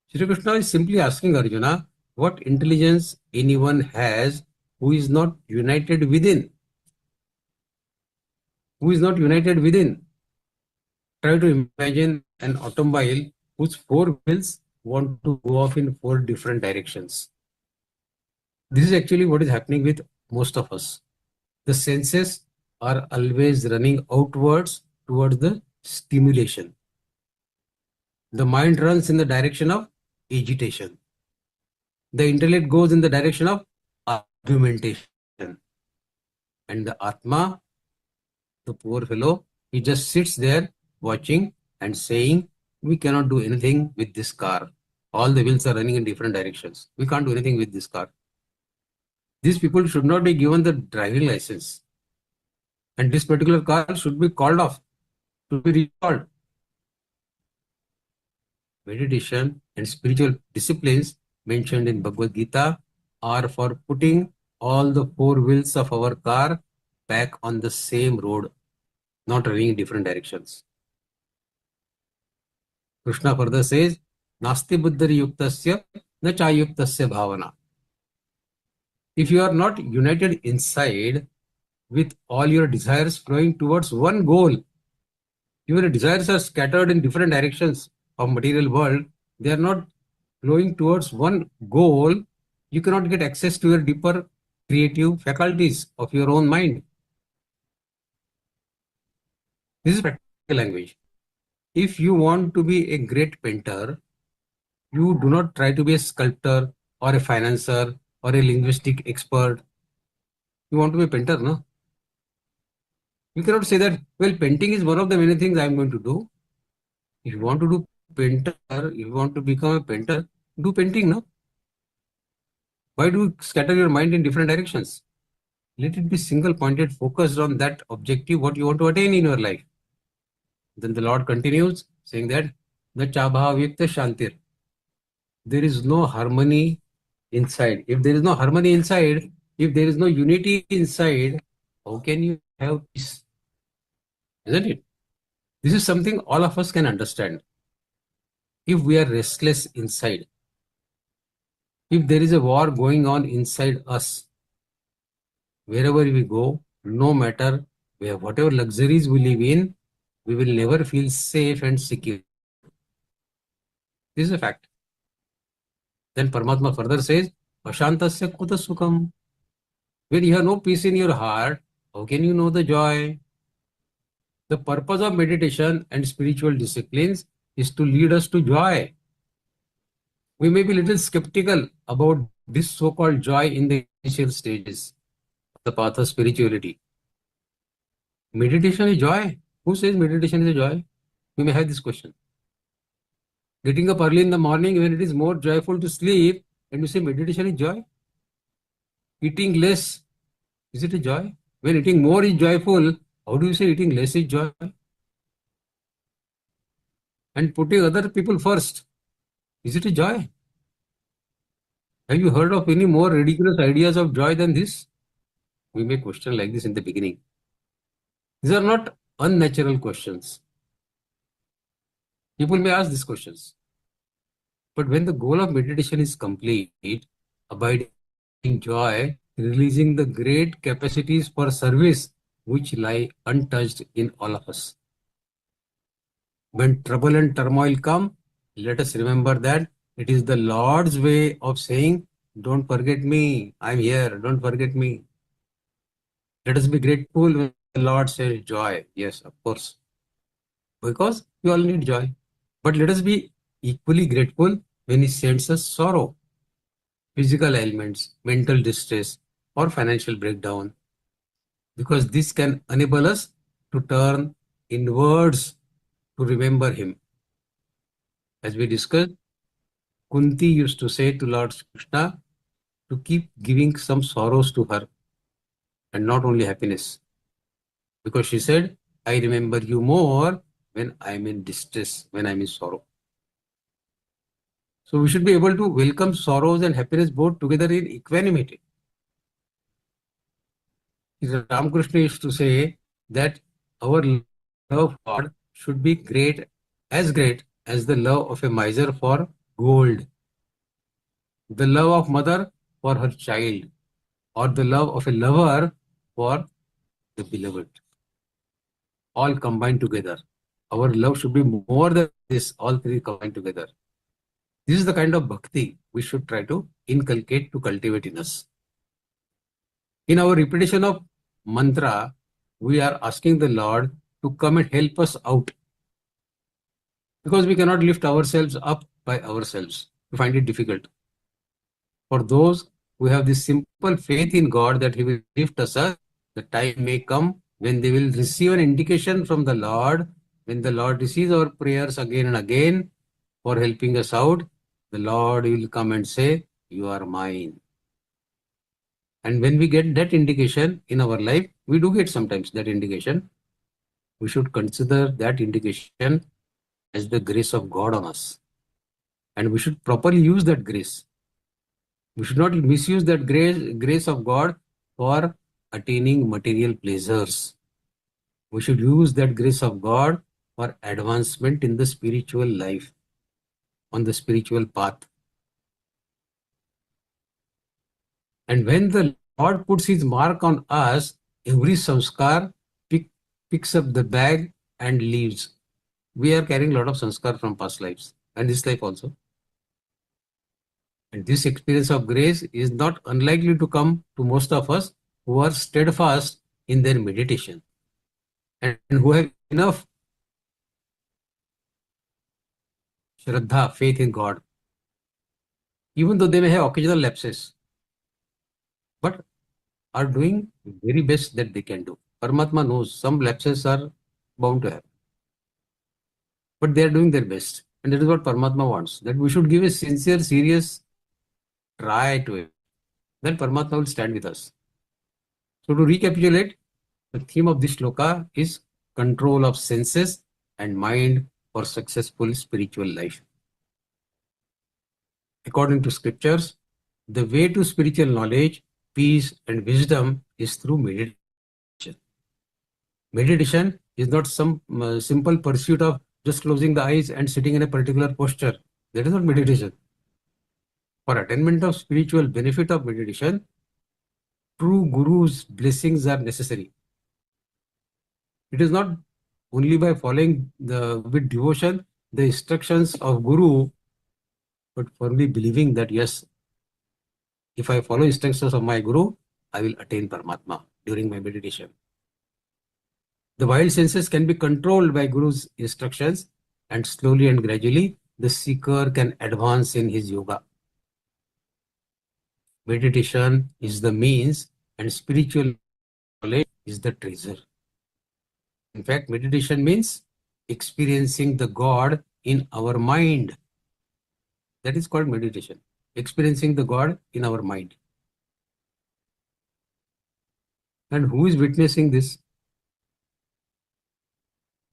Shri Krishna is simply asking Arjuna what intelligence anyone has who is not united within. Who is not united within. Try to imagine an automobile whose four wheels want to go off in four different directions. This is actually what is happening with most of us. The senses are always running outwards towards the stimulation. The mind runs in the direction of agitation. The intellect goes in the direction of argumentation. And the Atma, the poor fellow, he just sits there watching and saying, we cannot do anything with this car. All the wheels are running in different directions. We can't do anything with this car. These people should not be given the driving license. And this particular car should be called off, to be recalled. Meditation and spiritual disciplines mentioned in Bhagavad Gita are for putting all the four wheels of our car back on the same road, not running in different directions. Krishna further says, Nasti buddhari yuktasya na chayuktasya bhavana. If you are not united inside with all your desires flowing towards one goal, your desires are scattered in different directions of material world, they are not flowing towards one goal, you cannot get access to your deeper creative faculties of your own mind. This is practical language. If you want to be a great painter, you do not try to be a sculptor or a financier or a linguistic expert. You want to be a painter, no? You cannot say that, well, painting is one of the many things I am going to do. If you want to do painter, if you want to become a painter, do painting, no? Why do you scatter your mind in different directions? Let it be single pointed, focused on that objective, what you want to attain in your life. Then the Lord continues saying that, the chabhavyakta shantir. There is no harmony inside. If there is no harmony inside, if there is no unity inside, how can you have peace? Isn't it? This is something all of us can understand. If we are restless inside, if there is a war going on inside us, wherever we go, no matter whatever luxuries we live in, we will never feel safe and secure. This is a fact. Then Paramatma further says, Ashantasya kuta sukham. When you have no peace in your heart, how can you know the joy? The purpose of meditation and spiritual disciplines is to lead us to joy. We may be a little skeptical about this so-called joy in the initial stages of the path of spirituality. Meditation is joy. Who says meditation is a joy? We may have this question. Getting up early in the morning when it is more joyful to sleep, and you say meditation is joy? Eating less, is it a joy? When eating more is joyful, how do you say eating less is joy? And putting other people first, is it a joy? Have you heard of any more ridiculous ideas of joy than this? We may question like this in the beginning. These are not unnatural questions. People may ask these questions. But when the goal of meditation is complete, abiding in joy, releasing the great capacities for service which lie untouched in all of us. When trouble and turmoil come, let us remember that it is the Lord's way of saying, don't forget me, I'm here, don't forget me. Let us be grateful when the Lord says joy. Yes, of course. Because we all need joy. But let us be equally grateful when He sends us sorrow, physical ailments, mental distress, or financial breakdown. Because this can enable us to turn inwards to remember Him. As we discussed, Kunti used to say to Lord Krishna to keep giving some sorrows to her and not only happiness. Because she said, I remember you more when I'm in distress, when I'm in sorrow. So we should be able to welcome sorrows and happiness both together in equanimity. Ramakrishna used to say that our love for God should be great as the love of a miser for gold, the love of mother for her child, or the love of a lover for the beloved. All combined together. Our love should be more than this, all three combined together. This is the kind of bhakti we should try to inculcate, to cultivate in us. In our repetition of mantra, we are asking the Lord to come and help us out. Because we cannot lift ourselves up by ourselves. We find it difficult. For those who have this simple faith in God that He will lift us up, the time may come when they will receive an indication from the Lord, when the Lord receives our prayers again and again for helping us out, the Lord will come and say, "You are mine." And when we get that indication in our life, we do get sometimes that indication. We should consider that indication as the grace of God on us. And we should properly use that grace. We should not misuse that grace of God for attaining material pleasures. We should use that grace of God for advancement in the spiritual life, on the spiritual path. And when the Lord puts his mark on us, every samskar picks up the bag and leaves. We are carrying a lot of sanskar from past lives and this life also. And this experience of grace is not unlikely to come to most of us who are steadfast in their meditation and who have enough Shraddha, faith in God, even though they may have occasional lapses, but are doing very best that they can do. Paramatma knows some lapses are bound to happen, but they are doing their best. And that is what Paramatma wants, that we should give a sincere, serious try to it. Then Paramatma will stand with us. So to recapitulate, the theme of this shloka is control of senses and mind for successful spiritual life. According to scriptures, the way to spiritual knowledge, peace and wisdom is through meditation. Meditation is not some simple pursuit of just closing the eyes and sitting in a particular posture. That is not meditation. For attainment of spiritual benefit of meditation, true Guru's blessings are necessary. It is not only by following with devotion the instructions of Guru, but firmly believing that yes, if I follow instructions of my Guru, I will attain Paramatma during my meditation. The wild senses can be controlled by Guru's instructions, and slowly and gradually the seeker can advance in his yoga. Meditation is the means and spiritual knowledge is the treasure. In fact, meditation means experiencing the God in our mind. That is called meditation. Experiencing the God in our mind. And who is witnessing this?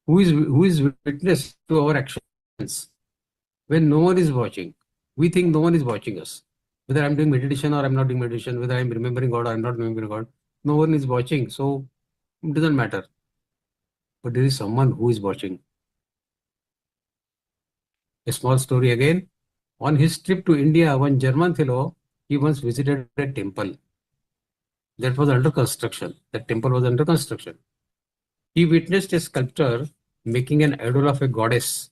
Who is witness to our actions? When no one is watching, we think no one is watching us. Whether I'm doing meditation or I'm not doing meditation, whether I'm remembering God or I'm not remembering God, no one is watching, so it doesn't matter. But there is someone who is watching. A small story again. On his trip to India, one German fellow, he once visited a temple that was under construction. That temple was under construction. He witnessed a sculptor making an idol of a goddess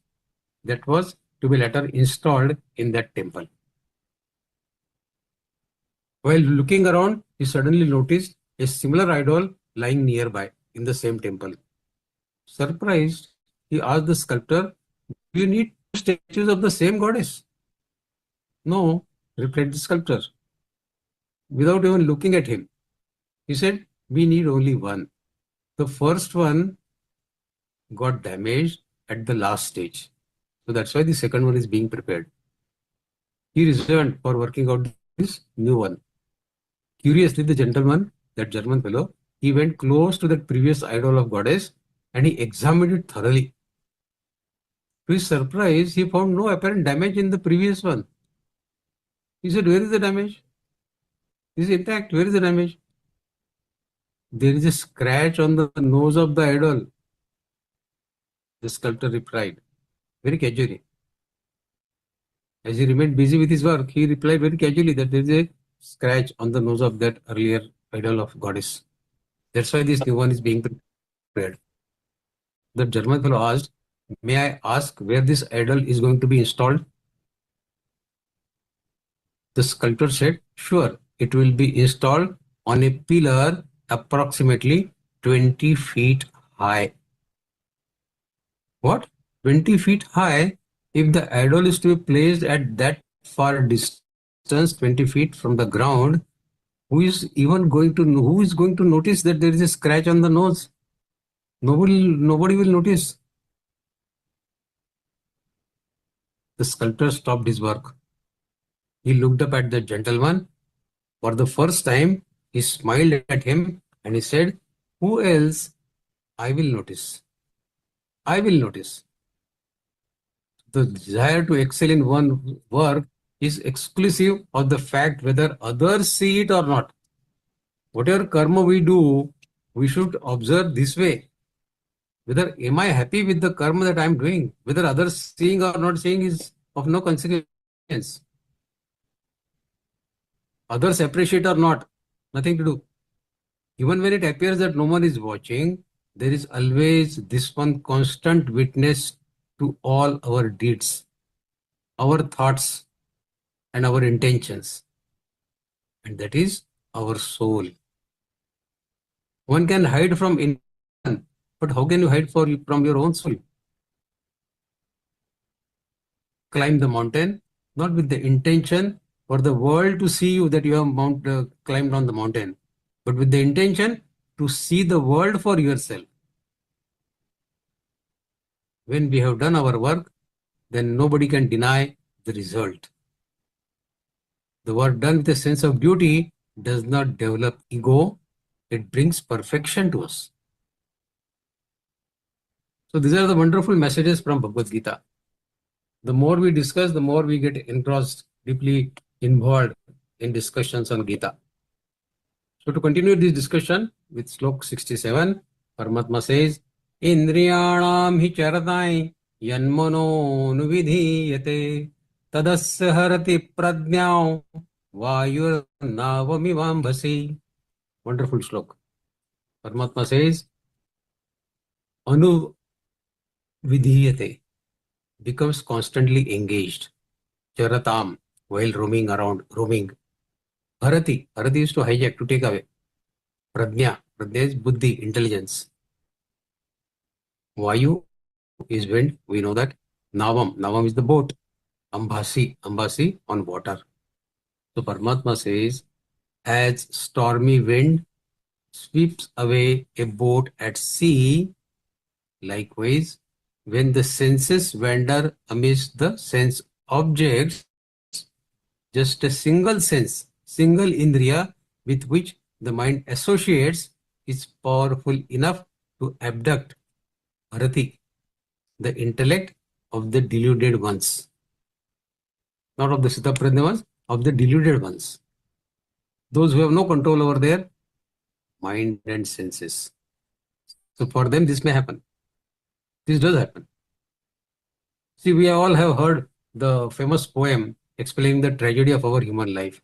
that was to be later installed in that temple. While looking around, he suddenly noticed a similar idol lying nearby in the same temple. Surprised, he asked the sculptor, "Do you need two statues of the same goddess?" "No," replied the sculptor, without even looking at him. He said, "We need only one. The first one got damaged at the last stage. So that's why the second one is being prepared." He resolved for working out this new one. Curiously, the gentleman, that German fellow, he went close to that previous idol of goddess and he examined it thoroughly. To his surprise, he found no apparent damage in the previous one. He said, "Where is the damage? This is intact. Where is the damage?" "There is a scratch on the nose of the idol," the sculptor replied, very casually. As he remained busy with his work, he replied very casually that there is a scratch on the nose of that earlier idol of goddess. That's why this new one is being prepared. The German fellow asked, "May I ask where this idol is going to be installed?" The sculptor said, "Sure, it will be installed on a pillar approximately 20 feet high." What? 20 feet high? If the idol is to be placed at that far distance, 20 feet from the ground, who is going to notice that there is a scratch on the nose? Nobody will notice. The sculptor stopped his work He looked up at the gentleman. For the first time, he smiled at him and he said, "Who else? I will notice. I will notice." The desire to excel in one work is exclusive of the fact whether others see it or not. Whatever karma we do, we should observe this way. Whether am I happy with the karma that I am doing? Whether others seeing or not seeing is of no consequence. Others appreciate or not, nothing to do. Even when it appears that no one is watching, there is always this one constant witness to all our deeds, our thoughts, and our intentions. And that is our soul. One can hide from anyone, but how can you hide from your own soul? Climb the mountain, not with the intention for the world to see you that you have climbed on the mountain, but with the intention to see the world for yourself. When we have done our work, then nobody can deny the result. The work done with a sense of duty does not develop ego, it brings perfection to us. So these are the wonderful messages from Bhagavad Gita. The more we discuss, the more we get engrossed, deeply involved in discussions on Gita. So to continue this discussion with Slok 67, Paramatma says, Indriyanam hi charatai yanmano nuvidhiyate tadasya harati pradnyao vayur navamivambhasi. Wonderful slok. Paramatma says, anuvidhiyate, becomes constantly engaged. Charatam, while roaming around, roaming. Harati is to hijack, to take away. Pradnya is buddhi, intelligence. Vayu is wind, we know that. Navam is the boat. Ambasi on water. So Paramatma says, as stormy wind sweeps away a boat at sea, likewise, when the senses wander amidst the sense objects, just a single sense, single indriya with which the mind associates is powerful enough to abduct Arati, the intellect of the deluded ones. Not of the Sitaprajna ones, of the deluded ones. Those who have no control over their mind and senses. So for them this may happen. This does happen. See, we all have heard the famous poem explaining the tragedy of our human life.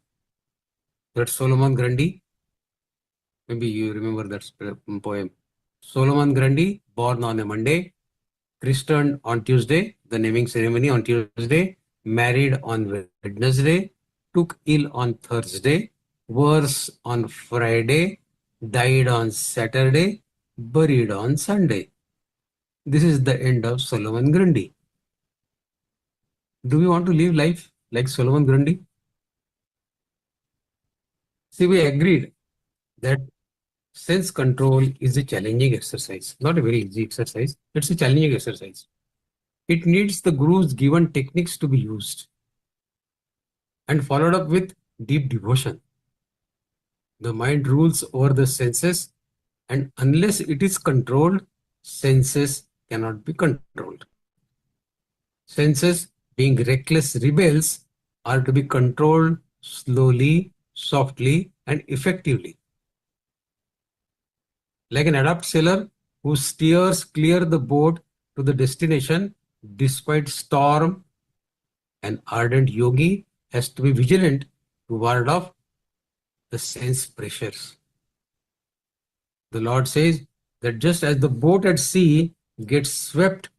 That Solomon Grundy, maybe you remember that poem. Solomon Grundy, born on a Monday, christened on Tuesday, the naming ceremony on Tuesday, married on Wednesday, took ill on Thursday, worse on Friday, died on Saturday, buried on Sunday. This is the end of Solomon Grundy. Do we want to live life like Solomon Grundy? See, we agreed that sense control is a challenging exercise, not a very easy exercise. It's a challenging exercise. It needs the Guru's given techniques to be used and followed up with deep devotion. The mind rules over the senses, and unless it is controlled, senses cannot be controlled. Senses, being reckless rebels, are to be controlled slowly, softly, and effectively. Like an adept sailor who steers clear the boat to the destination despite storm, an ardent yogi has to be vigilant to ward off the sense pressures. The Lord says that just as the boat at sea gets swept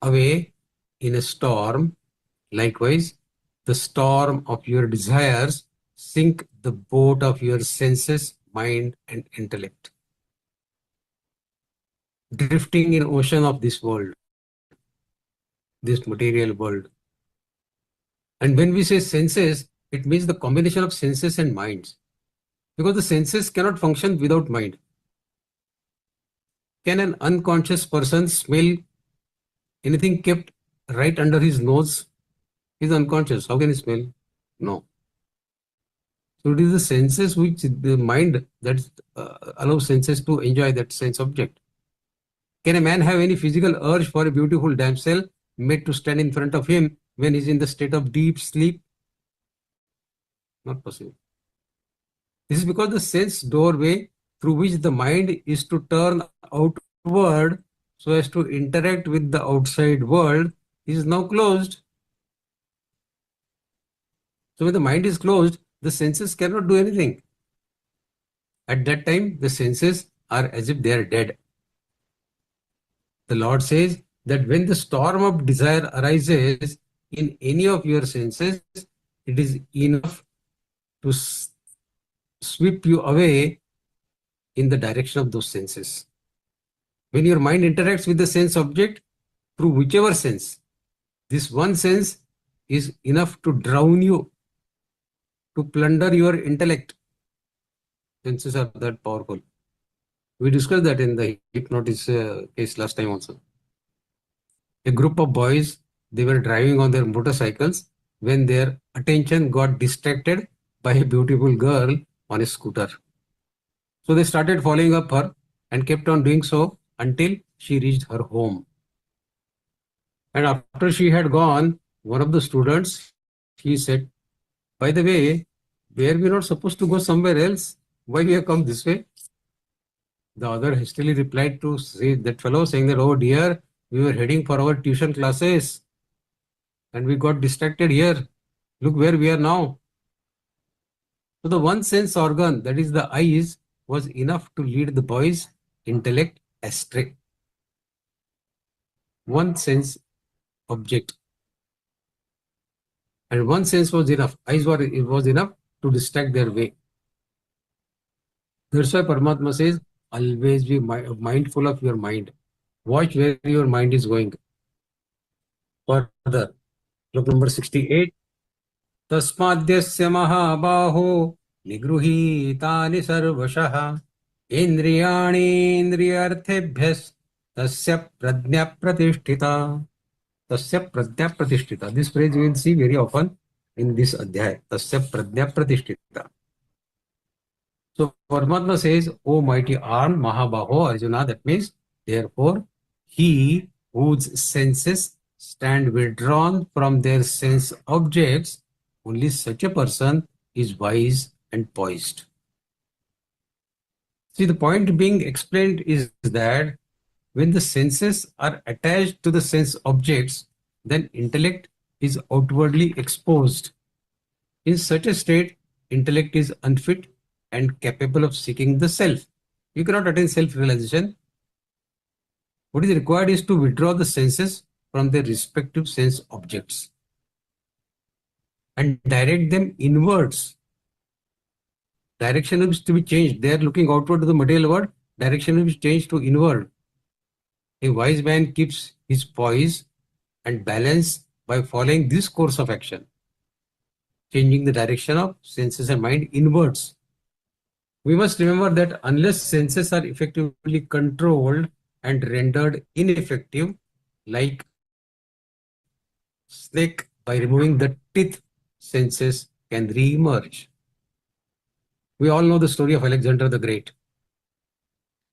away in a storm, likewise, the storm of your desires sink the boat of your senses, mind, and intellect. Drifting in ocean of this world, this material world. And when we say senses, it means the combination of senses and minds. Because the senses cannot function without mind. Can an unconscious person smell anything kept right under his nose? He's unconscious. How can he smell? No. So it is the senses which the mind that allows senses to enjoy that sense object. Can a man have any physical urge for a beautiful damsel made to stand in front of him when he is in the state of deep sleep? Not possible. This is because the sense doorway through which the mind is to turn outward so as to interact with the outside world is now closed. So when the mind is closed, the senses cannot do anything. At that time, the senses are as if they are dead. The Lord says that when the storm of desire arises in any of your senses, it is enough to sweep you away in the direction of those senses. When your mind interacts with the sense object through whichever sense, this one sense is enough to drown you, to plunder your intellect. Senses are that powerful. We discussed that in the hypnosis case last time also. A group of boys, they were driving on their motorcycles when their attention got distracted by a beautiful girl on a scooter. So they started following up her and kept on doing so until she reached her home. And after she had gone, one of the students, he said, by the way, were we not supposed to go somewhere else? Why we have come this way? The other hastily replied to that fellow saying that, oh dear, we were heading for our tuition classes and we got distracted here. Look where we are now. So the one sense organ, that is the eyes, was enough to lead the boy's intellect astray. One sense object. And one sense was enough. Eyes was enough to distract their way. That's why Paramatma says, always be mindful of your mind. Watch where your mind is going. Further, look number 68. Tasmadyasya mahabaho nigruhitani sarvashah indriyani indriyarthebhyas tasya pradnya pratishtita. Tasya pradnya pratishtita. This phrase we will see very often in this adhyaya. Tasya pradnya pratishtita. So Paramatma says, O mighty arm, Mahabaho, Arjuna, that means, therefore, he whose senses stand withdrawn from their sense objects, only such a person is wise and poised. See, the point being explained is that when the senses are attached to the sense objects, then intellect is outwardly exposed. In such a state, intellect is unfit and capable of seeking the self. You cannot attain self-realization. What is required is to withdraw the senses from their respective sense objects and direct them inwards. Direction is to be changed. They are looking outward to the material world. Direction will be changed to inward. A wise man keeps his poise and balance by following this course of action, changing the direction of senses and mind inwards. We must remember that unless senses are effectively controlled and rendered ineffective, like snake by removing the teeth, senses can re-emerge. We all know the story of Alexander the Great.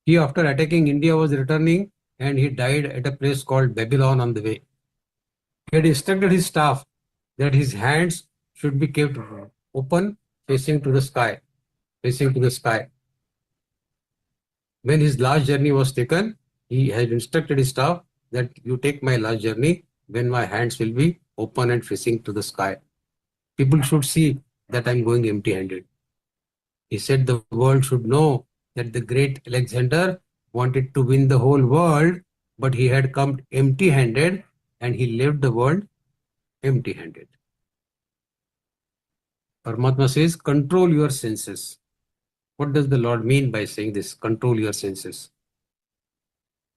He, after attacking India, was returning and he died at a place called Babylon on the way. He had instructed his staff that his hands should be kept open, facing to the sky. When his last journey was taken, he had instructed his staff that you take my last journey when my hands will be open and facing to the sky. People should see that I'm going empty-handed. He said the world should know that the great Alexander wanted to win the whole world, but he had come empty-handed and he left the world empty-handed. Paramatma says, control your senses. What does the Lord mean by saying this? Control your senses.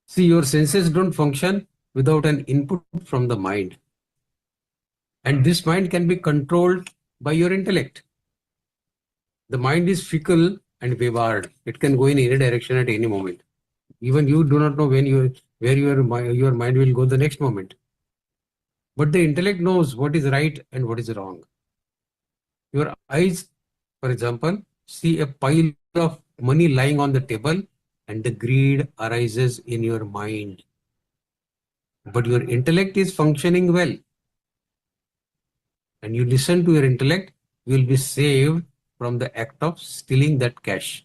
See, your senses don't function without an input from the mind. And this mind can be controlled by your intellect. The mind is fickle and wayward. It can go in any direction at any moment. Even you do not know where your mind will go the next moment. But the intellect knows what is right and what is wrong. Your eyes For example, see a pile of money lying on the table and the greed arises in your mind. But your intellect is functioning well. And you listen to your intellect, you will be saved from the act of stealing that cash.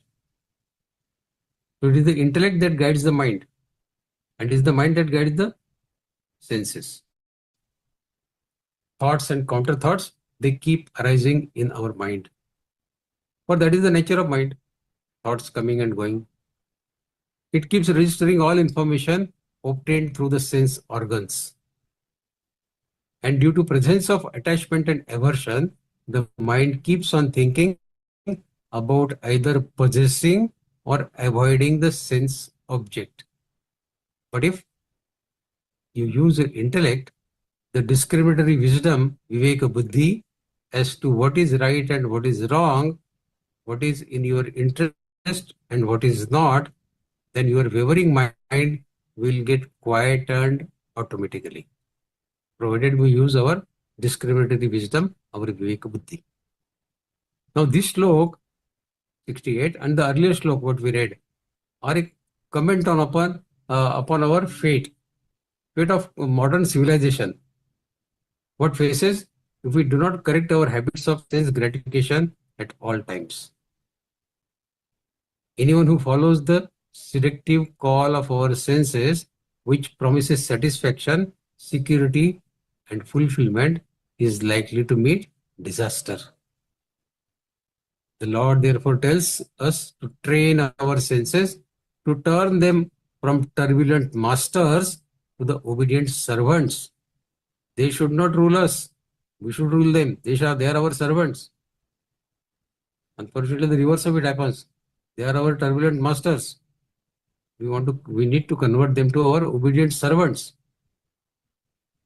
So it is the intellect that guides the mind, and it is the mind that guides the senses. Thoughts and counter thoughts, they keep arising in our mind. For that is the nature of mind, thoughts coming and going. It keeps registering all information obtained through the sense organs. And due to presence of attachment and aversion, the mind keeps on thinking about either possessing or avoiding the sense object. But if you use your intellect, the discriminatory wisdom, Viveka Buddhi, as to what is right and what is wrong, what is in your interest and what is not, then your wavering mind will get quietened automatically, provided we use our discriminatory wisdom, our Viveka Buddhi. Now this slok, 68, and the earlier slok what we read, are a comment upon our fate of modern civilization. What faces if we do not correct our habits of sense gratification at all times. Anyone who follows the seductive call of our senses, which promises satisfaction, security, and fulfillment, is likely to meet disaster. The Lord therefore tells us to train our senses, to turn them from turbulent masters to the obedient servants. They should not rule us. We should rule them. They are our servants. Unfortunately, the reverse of it happens. They are our turbulent masters. We need to convert them to our obedient servants.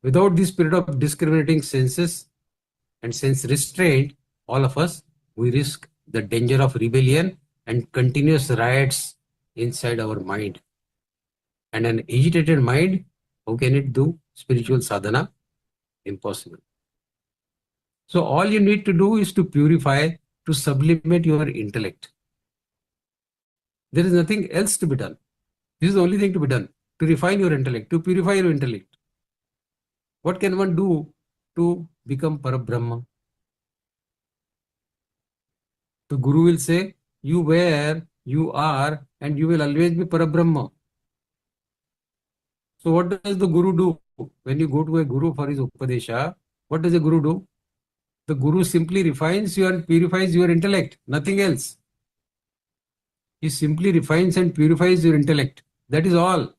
Without this spirit of discriminating senses and sense restraint, all of us, we risk the danger of rebellion and continuous riots inside our mind. And an agitated mind, how can it do spiritual sadhana? Impossible. So all you need to do is to purify, to sublimate your intellect. There is nothing else to be done. This is the only thing to be done, to refine your intellect, to purify your intellect. What can one do to become Parabrahma? The Guru will say, you were, you are, and you will always be Parabrahma. So what does the Guru do? When you go to a Guru for his Upadesha, what does the Guru do? The Guru simply refines you and purifies your intellect, nothing else. He simply refines and purifies your intellect. That is all.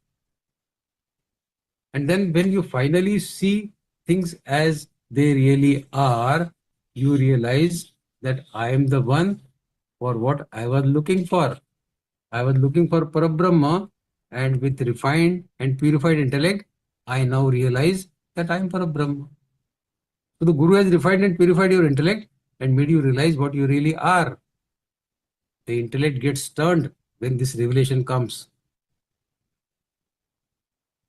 And then when you finally see things as they really are, you realize that I am the one for what I was looking for. I was looking for Parabrahma, and with refined and purified intellect, I now realize that I am Parabrahma. So the Guru has refined and purified your intellect and made you realize what you really are. The intellect gets turned when this revelation comes.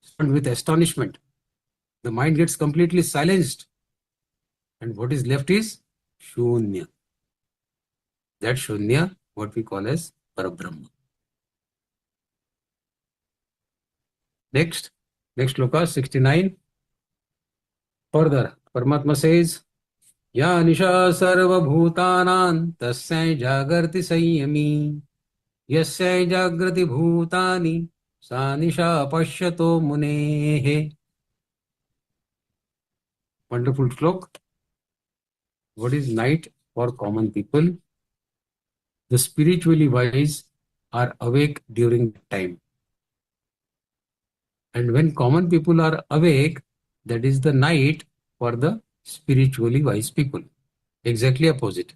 Stunned with astonishment. The mind gets completely silenced. And what is left is Shunya. That Shunya, what we call as Parabrahma. Next sloka, 69. Further, Paramatma says, Ya nisha sarva bhutanam tasyai jagarti sanyami yasyai jagrati bhutani sa nisha pashyato munehe. Wonderful slok. What is night for common people? The spiritually wise are awake during that time. And when common people are awake, that is the night for the spiritually wise people. Exactly opposite.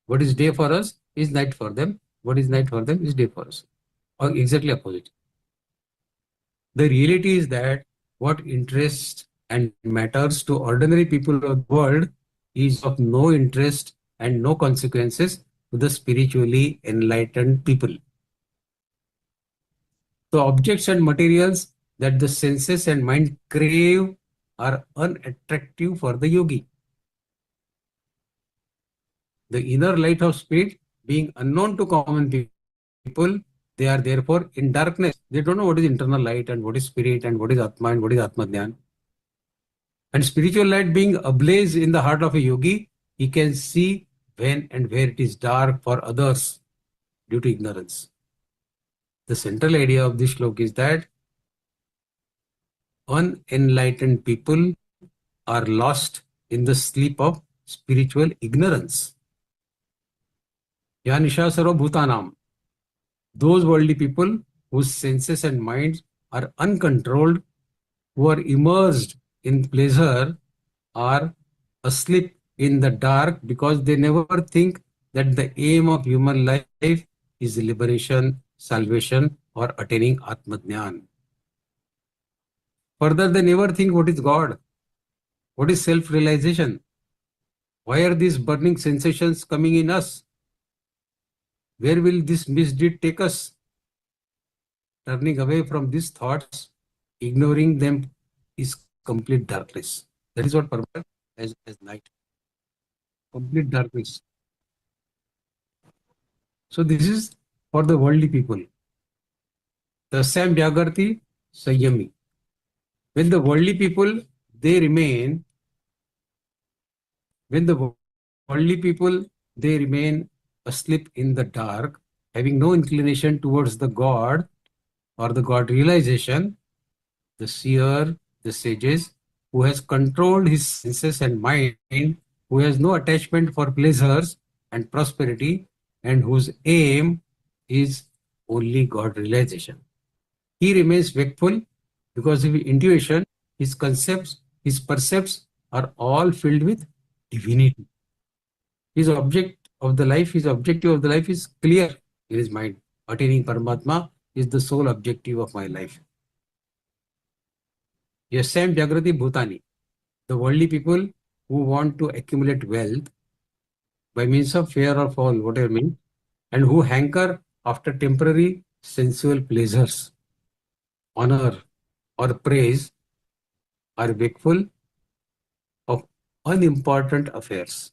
What is day for us is night for them. What is night for them is day for us. Or exactly opposite. The reality is that what interests and matters to ordinary people of the world is of no interest and no consequences to the spiritually enlightened people. The objects and materials that the senses and mind crave are unattractive for the yogi. The inner light of spirit being unknown to common people, they are therefore in darkness. They don't know what is internal light and what is spirit and what is Atma and what is Atma-Dhyan. And spiritual light being ablaze in the heart of a yogi, he can see when and where it is dark for others due to ignorance. The central idea of this shloka is that unenlightened people are lost in the sleep of spiritual ignorance. Ya nisha sarva bhutanam. Those worldly people whose senses and minds are uncontrolled, who are immersed in pleasure, are asleep in the dark because they never think that the aim of human life is liberation, salvation, or attaining Atma-Dhyan. Further, they never think what is God, what is self-realization, why are these burning sensations coming in us, where will this misdeed take us? Turning away from these thoughts, ignoring them is complete darkness. That is what Pariwar as night. Complete darkness. So this is for the worldly people. Tasyam Vyagarti Sanyami. When the worldly people, they remain, asleep in the dark, having no inclination towards the God or the God realization, the seer, the sages, who has controlled his senses and mind, who has no attachment for pleasures and prosperity, and whose aim is only God realization. He remains wakeful because of his intuition, his concepts, his percepts are all filled with divinity. His objective of the life is clear in his mind. Attaining Paramatma is the sole objective of my life. Yasyam Jagrati Bhutani. The worldly people who want to accumulate wealth by means of fear or fall, whatever means, and who hanker after temporary sensual pleasures, honor or praise, are wakeful of unimportant affairs.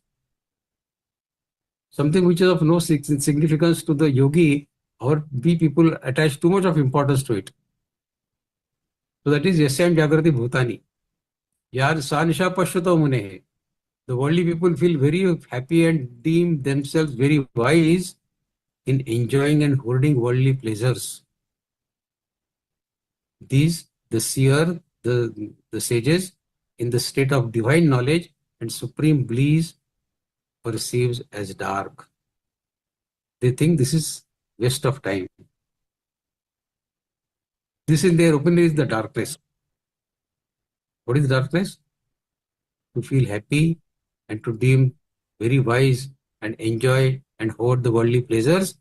Something which is of no significance to the yogi, or we people attach too much of importance to it. So that is Yasyam Jagrati Bhutani. Yar Sanisha Pashyato Mune. The worldly people feel very happy and deem themselves very wise in enjoying and hoarding worldly pleasures. These, the seer, the sages, in the state of divine knowledge and supreme bliss, perceives as dark. They think this is waste of time. This, in their opinion, is the darkness. What is darkness? To feel happy and to deem very wise and enjoy and hoard the worldly pleasures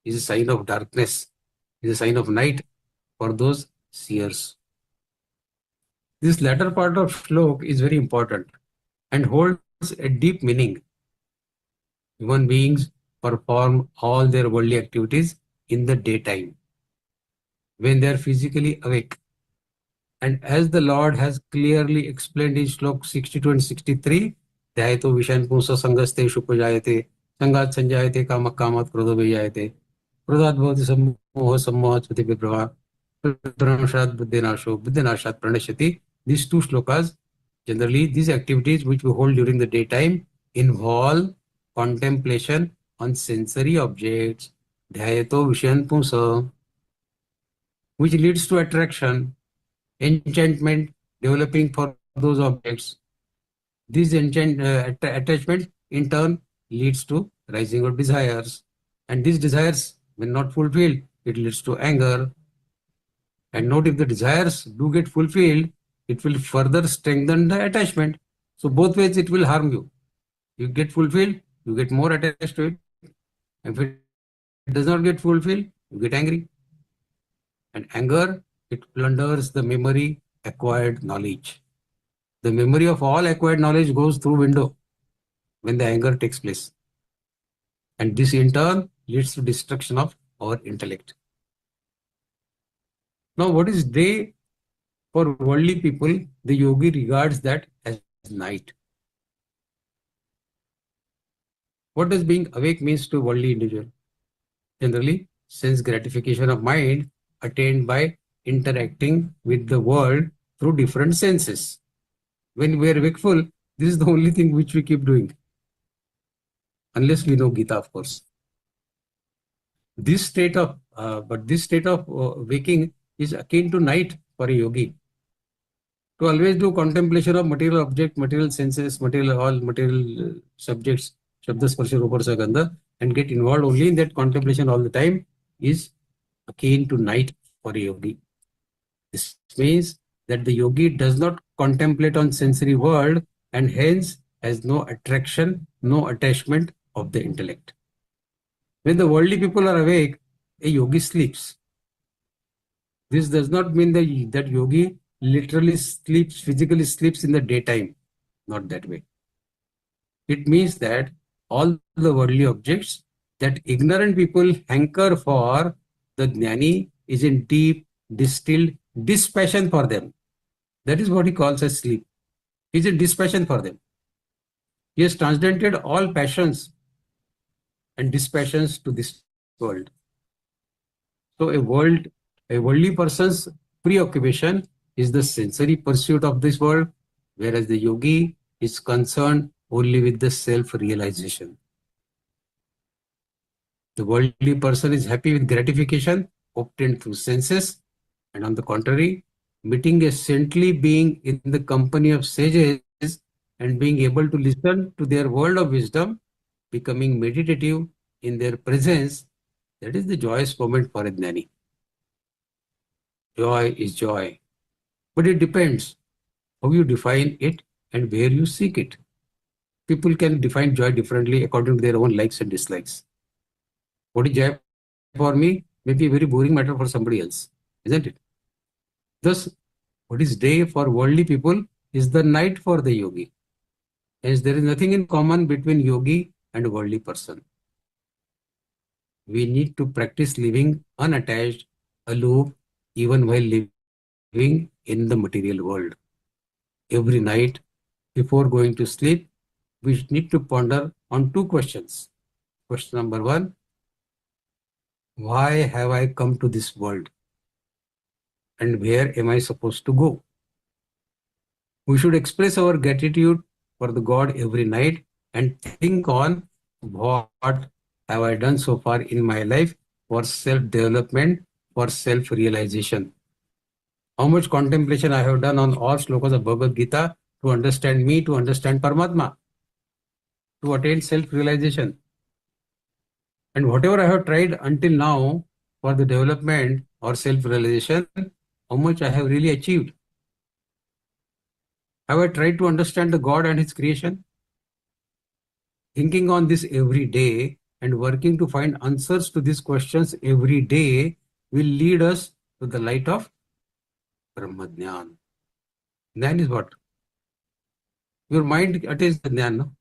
is a sign of darkness, is a sign of night for those seers. This latter part of Shlok is very important and holds a deep meaning. Human beings perform all their worldly activities in the daytime, when they are physically awake. And as the Lord has clearly explained in Shlok 62 and 63, Dhyayato Vishan Punsa Sangaste Shupajayate, Sangat Sanjayate Kamak Kamat Krodho Vijayate, Krodhat Bhavati Sammoha Sammohat Svati Vibrava, Pranashat Buddhinasho, Buddhinashat Pranashati. These two shlokas, generally these activities which we hold during the daytime involve contemplation on sensory objects, Dhyayato Vishan Punsa, which leads to attraction, enchantment developing for those objects. This attachment in turn leads to rising of desires, and these desires, when not fulfilled, it leads to anger. And note, if the desires do get fulfilled, it will further strengthen the attachment. So both ways it will harm you. You get fulfilled, you get more attached to it. If it does not get fulfilled, you get angry. And anger, it plunders the memory, acquired knowledge. The memory of all acquired knowledge goes through window when the anger takes place. And this in turn leads to destruction of our intellect. Now, what is day for worldly people? The yogi regards that as night. What does being awake means to worldly individual? Generally, sense gratification of mind attained by interacting with the world through different senses. When we are wakeful, this is the only thing which we keep doing. Unless we know Gita, of course. This state of waking is akin to night for a yogi. To always do contemplation of material object, material senses, material subjects, Shabda, Sparsha, Rupa, Rasa, Gandha, and get involved only in that contemplation all the time is akin to night for a yogi. This means that the yogi does not contemplate on sensory world and hence has no attraction, no attachment of the intellect. When the worldly people are awake, a yogi sleeps. This does not mean that yogi literally sleeps, physically sleeps in the daytime. Not that way. It means that all the worldly objects that ignorant people hanker for, the jnani is in deep, distilled dispassion for them. That is what he calls as sleep. He is in dispassion for them. He has transcendented all passions and dispassions to this world. So a worldly person's preoccupation is the sensory pursuit of this world, whereas the yogi is concerned only with the self-realization. The worldly person is happy with gratification obtained through senses, and on the contrary, meeting a saintly being in the company of sages and being able to listen to their word of wisdom, becoming meditative in their presence, that is the joyous moment for a jnani. Joy is joy. But it depends how you define it and where you seek it. People can define joy differently according to their own likes and dislikes. What is joy for me may be a very boring matter for somebody else, isn't it? Thus, what is day for worldly people is the night for the yogi. Hence, there is nothing in common between yogi and a worldly person. We need to practice living unattached, aloof, even while living in the material world. Every night, before going to sleep, we need to ponder on two questions. Question number one, why have I come to this world? And where am I supposed to go? We should express our gratitude for the God every night and think on what have I done so far in my life for self-development, for self-realization. How much contemplation I have done on all slokas of Bhagavad Gita to understand me, to understand Paramatma, to attain self-realization. And whatever I have tried until now for the development or self-realization, how much I have really achieved. Have I tried to understand the God and His creation? Thinking on this every day and working to find answers to these questions every day will lead us to the light of Brahma-Jnana. Jnana is what? Your mind attains the Jnana. No?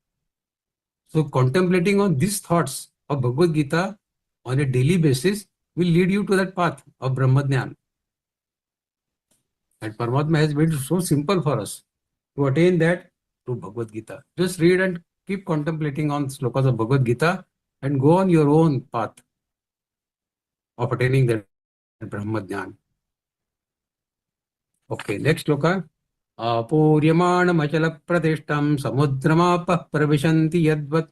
So contemplating on these thoughts of Bhagavad Gita on a daily basis will lead you to that path of Brahma-Jnana. And Paramatma has made it so simple for us to attain that through Bhagavad Gita. Just read and keep contemplating on slokas of Bhagavad Gita and go on your own path of attaining that Brahma-Jnana. Okay, next sloka. Apuryamanam pratishtam samudramapah pravishanti yadvat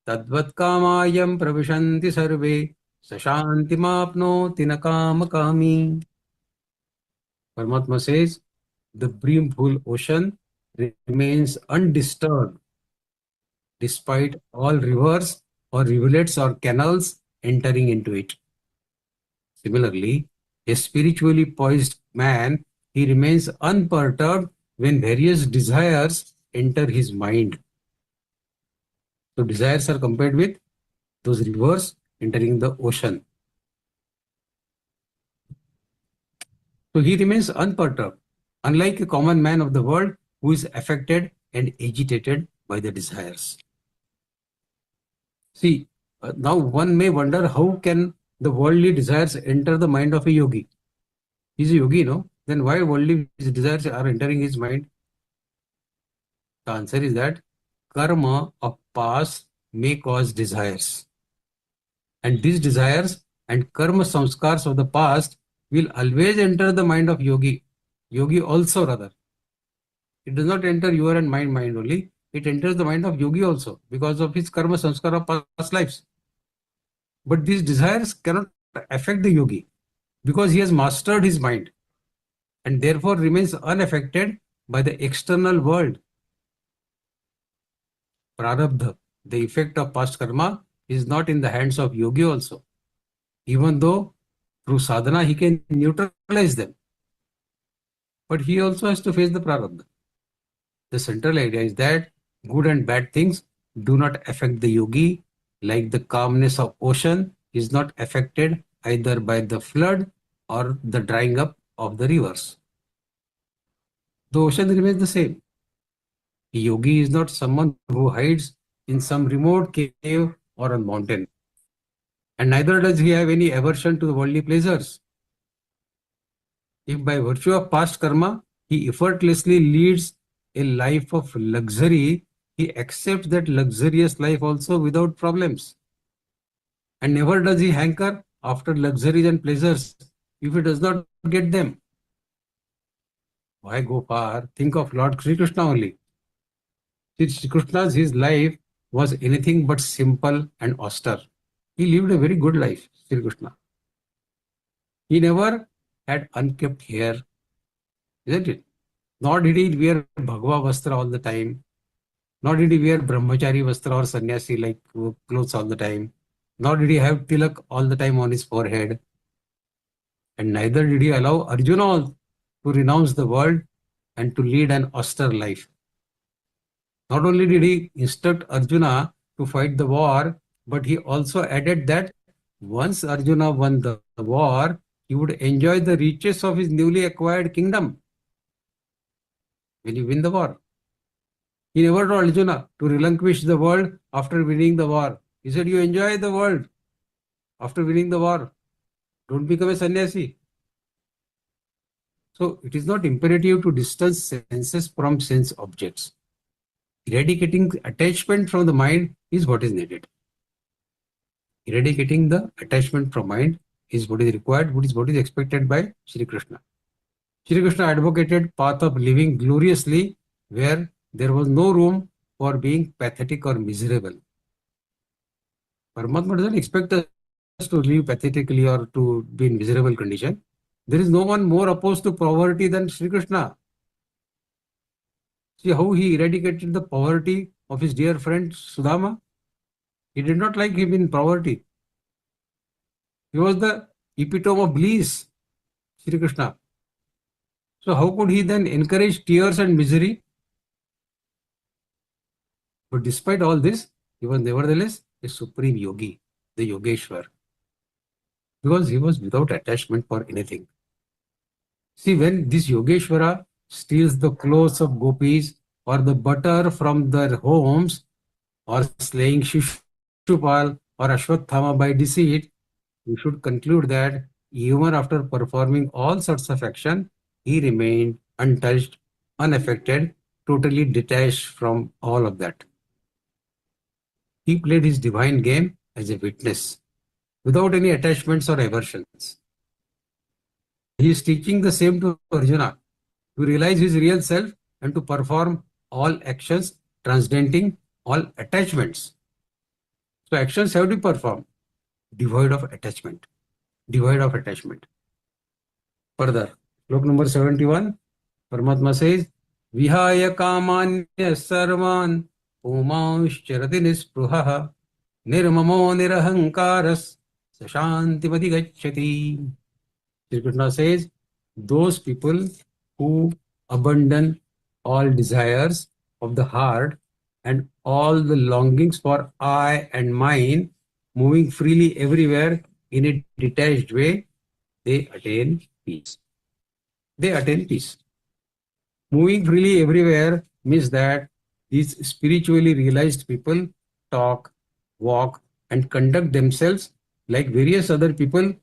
tadvat kamayam pravishanti sarve sashantimapnoti nakamakami. Paramatma says, the brimful ocean remains undisturbed despite all rivers or rivulets or canals entering into it. Similarly, a spiritually poised man, he remains unperturbed when various desires enter his mind. So desires are compared with those rivers entering the ocean. So he remains unperturbed, unlike a common man of the world who is affected and agitated by the desires. See, now one may wonder how can the worldly desires enter the mind of a yogi? He's a yogi, no? Then why worldly desires are entering his mind? The answer is that karma of past may cause desires. And these desires and karma samskars of the past will always enter the mind of yogi. Yogi also rather. It does not enter your and my mind only. It enters the mind of yogi also because of his karma samskar of past lives. But these desires cannot affect the yogi because he has mastered his mind and therefore remains unaffected by the external world. Prarabdha, the effect of past karma, is not in the hands of yogi also. Even though through sadhana he can neutralize them. But he also has to face the prarabdha. The central idea is that good and bad things do not affect the yogi, like the calmness of ocean is not affected either by the flood or the drying up of the rivers. The ocean remains the same. A yogi is not someone who hides in some remote cave or a mountain. And neither does he have any aversion to the worldly pleasures. If by virtue of past karma, he effortlessly leads a life of luxury, he accepts that luxurious life also without problems. And never does he hanker after luxuries and pleasures if he does not get them. Why go far? Think of Lord Sri Krishna only. Sri Krishna's his life was anything but simple and austere. He lived a very good life, Sri Krishna. He never had unkept hair, isn't it? Nor did he wear Bhagava Vastra all the time. Nor did he wear Brahmachari Vastra or Sannyasi like clothes all the time. Nor did he have tilak all the time on his forehead. And neither did he allow Arjuna to renounce the world and to lead an austere life. Not only did he instruct Arjuna to fight the war, but he also added that once Arjuna won the war, he would enjoy the riches of his newly acquired kingdom when you win the war. He never told Arjuna to relinquish the world after winning the war. He said, you enjoy the world after winning the war. Don't become a sannyasi. So it is not imperative to distance senses from sense objects. Eradicating attachment from the mind is what is needed. Eradicating the attachment from mind is what is required, what is expected by Shri Krishna. Shri Krishna advocated path of living gloriously where there was no room for being pathetic or miserable. Paramatma doesn't expect us to live pathetically or to be in miserable condition. There is no one more opposed to poverty than Shri Krishna. See how he eradicated the poverty of his dear friend Sudama. He did not like him in poverty. He was the epitome of bliss, Shri Krishna. So how could he then encourage tears and misery? But despite all this, he was nevertheless a supreme yogi, the Yogeshwar, because he was without attachment for anything. See, when this Yogeshwara steals the clothes of gopis or the butter from their homes or slaying Shishupal or Ashwathama by deceit, we should conclude that even after performing all sorts of action, he remained untouched, unaffected, totally detached from all of that. He played his divine game as a witness, without any attachments or aversions. He is teaching the same to Arjuna, to realize his real self and to perform all actions transcending all attachments. So actions have to be performed devoid of attachment. Devoid of attachment. Further, slok number 71, Paramatma says, Vihaya kamanya sarvan pumanscharati nispruhaha nirmamo nirahankaras sashantimati gacchati. Shri Krishna says, those people who abandon all desires of the heart and all the longings for I and mine, moving freely everywhere in a detached way, they attain peace. They attain peace. Moving freely everywhere means that these spiritually realized people talk, walk, and conduct themselves like various other people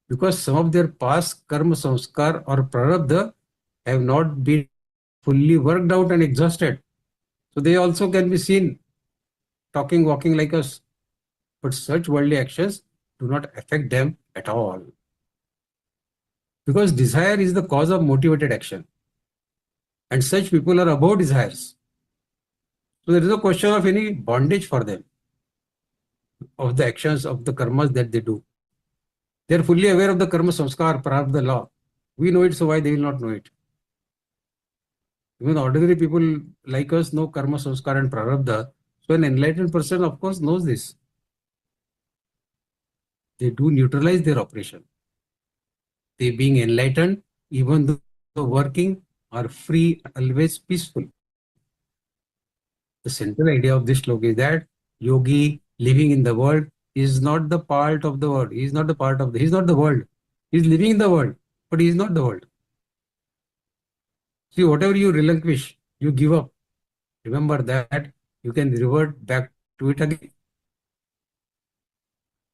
because some of their past karma samskar or prarabdha have not been fully worked out and exhausted. So they also can be seen talking, walking like us. But such worldly actions do not affect them at all. Because desire is the cause of motivated action. And such people are above desires. So there is no question of any bondage for them, of the actions, of the karmas that they do. They are fully aware of the karma samskar, prarabdha law. We know it, so why they will not know it? Even ordinary people like us know karma samskar and prarabdha. So an enlightened person, of course, knows this. They do neutralize their operation. They being enlightened, even though working, are free, always peaceful. The central idea of this sloka is that yogi living in the world is not the part of the world. He is not the part of the, he is not the world. He is living in the world, but he is not the world. See, whatever you relinquish, you give up. Remember that you can revert back to it again.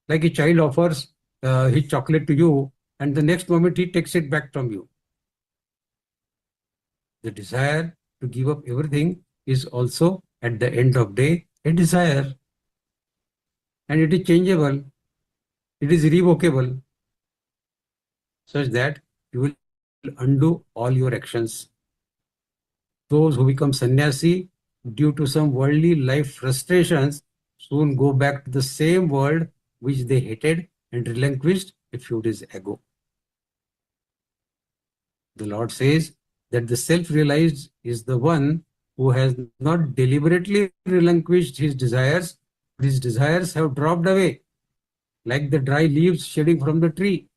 Like a child offers his chocolate to you, and the next moment he takes it back from you. The desire to give up everything is also, at the end of day, a desire. And it is changeable. It is irrevocable. Such that you will undo all your actions. Those who become sannyasi due to some worldly life frustrations soon go back to the same world which they hated and relinquished a few days ago. The Lord says that the self-realized is the one who has not deliberately relinquished his desires, but his desires have dropped away, like the dry leaves shedding from the tree.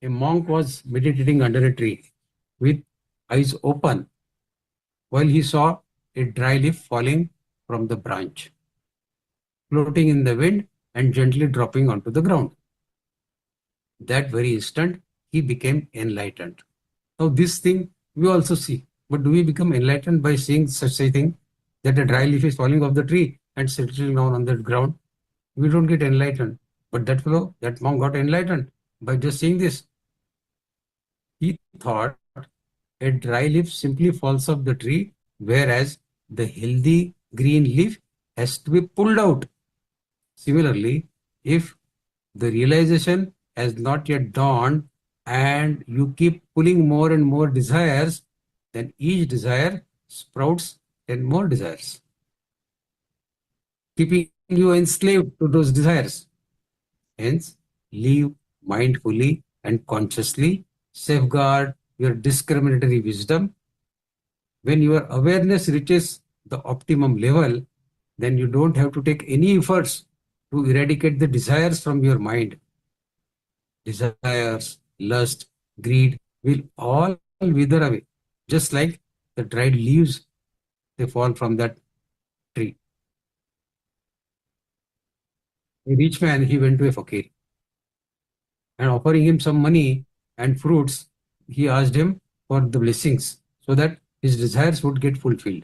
A monk was meditating under a tree with eyes open while he saw a dry leaf falling from the branch, floating in the wind and gently dropping onto the ground. That very instant, he became enlightened. Now this thing we also see, but do we become enlightened by seeing such a thing, that a dry leaf is falling off the tree and settling down on the ground? We don't get enlightened. But that fellow, that monk got enlightened by just seeing this. He thought a dry leaf simply falls off the tree, whereas the healthy green leaf has to be pulled out. Similarly, if the realization has not yet dawned and you keep pulling more and more desires, then each desire sprouts 10 more desires, keeping you enslaved to those desires. Hence, live mindfully and consciously, safeguard your discriminatory wisdom. When your awareness reaches the optimum level, then you don't have to take any efforts to eradicate the desires from your mind. Desires, lust, greed will all wither away, just like the dried leaves, they fall from that tree. A rich man, he went to a fakir, and offering him some money and fruits, he asked him for the blessings so that his desires would get fulfilled.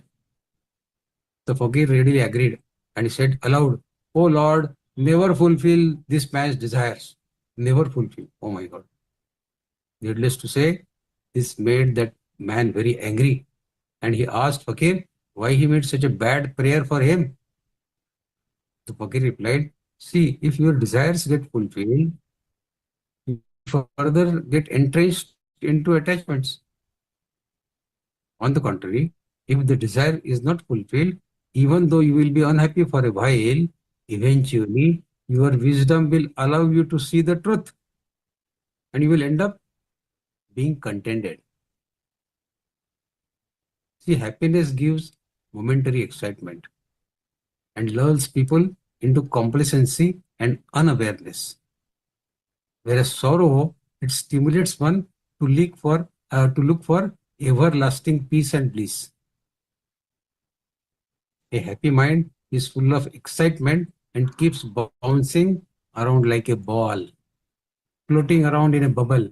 The fakir readily agreed, and he said aloud, "Oh Lord, never fulfill this man's desires. Never fulfill." Oh my God. Needless to say, this made that man very angry, and he asked fakir why he made such a bad prayer for him. The fakir replied, "See, if your desires get fulfilled, you further get entrenched into attachments. On the contrary, if the desire is not fulfilled, even though you will be unhappy for a while, eventually your wisdom will allow you to see the truth, and you will end up being contented." See, happiness gives momentary excitement and lulls people into complacency and unawareness, whereas sorrow, it stimulates one to look for everlasting peace and bliss. A happy mind is full of excitement and keeps bouncing around like a ball, floating around in a bubble.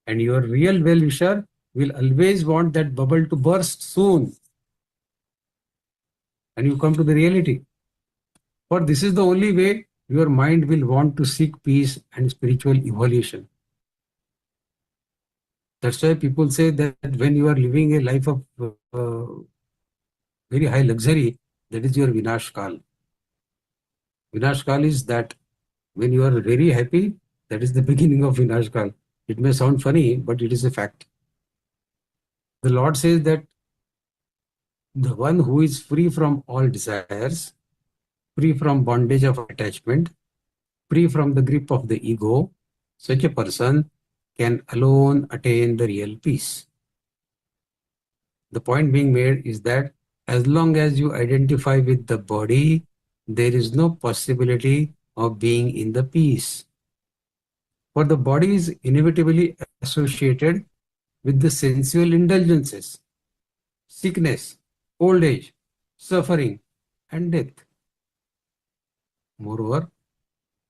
And your real well-wisher will always want that bubble to burst soon, and you come to the reality. For this is the only way your mind will want to seek peace and spiritual evolution. That's why people say that when you are living a life of very high luxury, that is your Vinash Kal. Vinash Kal is that when you are very happy, that is the beginning of Vinash Kal. It may sound funny, but it is a fact. The Lord says that the one who is free from all desires, free from bondage of attachment, free from the grip of the ego, such a person can alone attain the real peace. The point being made is that as long as you identify with the body, there is no possibility of being in the peace. For the body is inevitably associated with the sensual indulgences, sickness, old age, suffering, and death. Moreover,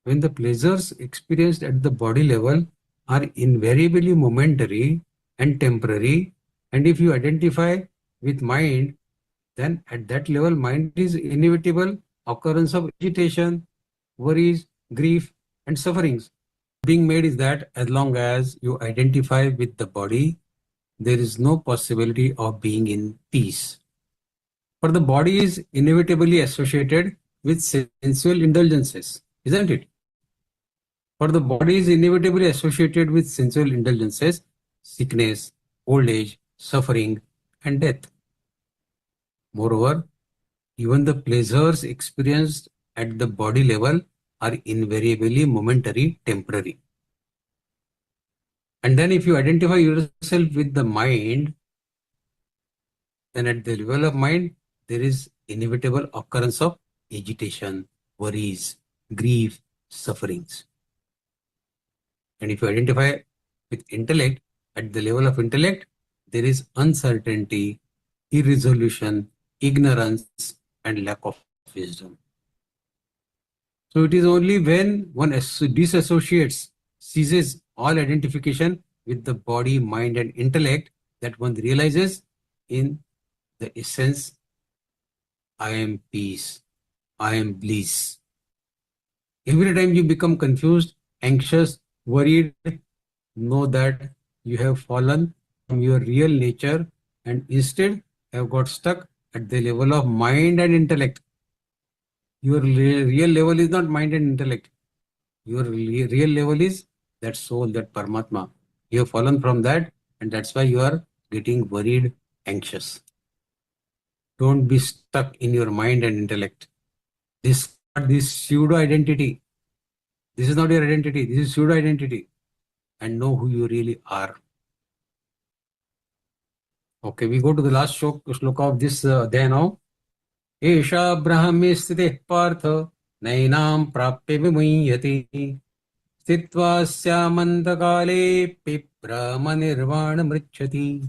when the pleasures experienced at the body level are invariably momentary and temporary, and if you identify with mind, then at that level, mind is inevitable occurrence of agitation, worries, grief, and sufferings. Being made is that as long as you identify with the body, there is no possibility of being in peace. For the body is inevitably associated with sensual indulgences, isn't it? For the body is inevitably associated with sensual indulgences, sickness, old age, suffering, and death. Moreover, even the pleasures experienced at the body level are invariably momentary, temporary. And then if you identify yourself with the mind, then at the level of mind, there is inevitable occurrence of agitation, worries, grief, sufferings. And if you identify with intellect, at the level of intellect, there is uncertainty, irresolution, ignorance, and lack of wisdom. So it is only when one disassociates, ceases all identification with the body, mind, and intellect that one realizes in the essence, I am peace, I am bliss. Every time you become confused, anxious, worried, know that you have fallen from your real nature and instead have got stuck at the level of mind and intellect. Your real level is not mind and intellect. Your real level is that soul, that Paramatma. You have fallen from that, and that's why you are getting worried, anxious. Don't be stuck in your mind and intellect. This pseudo identity. This is not your identity. This is pseudo identity. And know who you really are. Okay, we go to the last shloka of this day now. Esha brahmi sthiteh partha nainam prapya vimuhyati sthitva syamandakale pibrahma nirvana mrichati.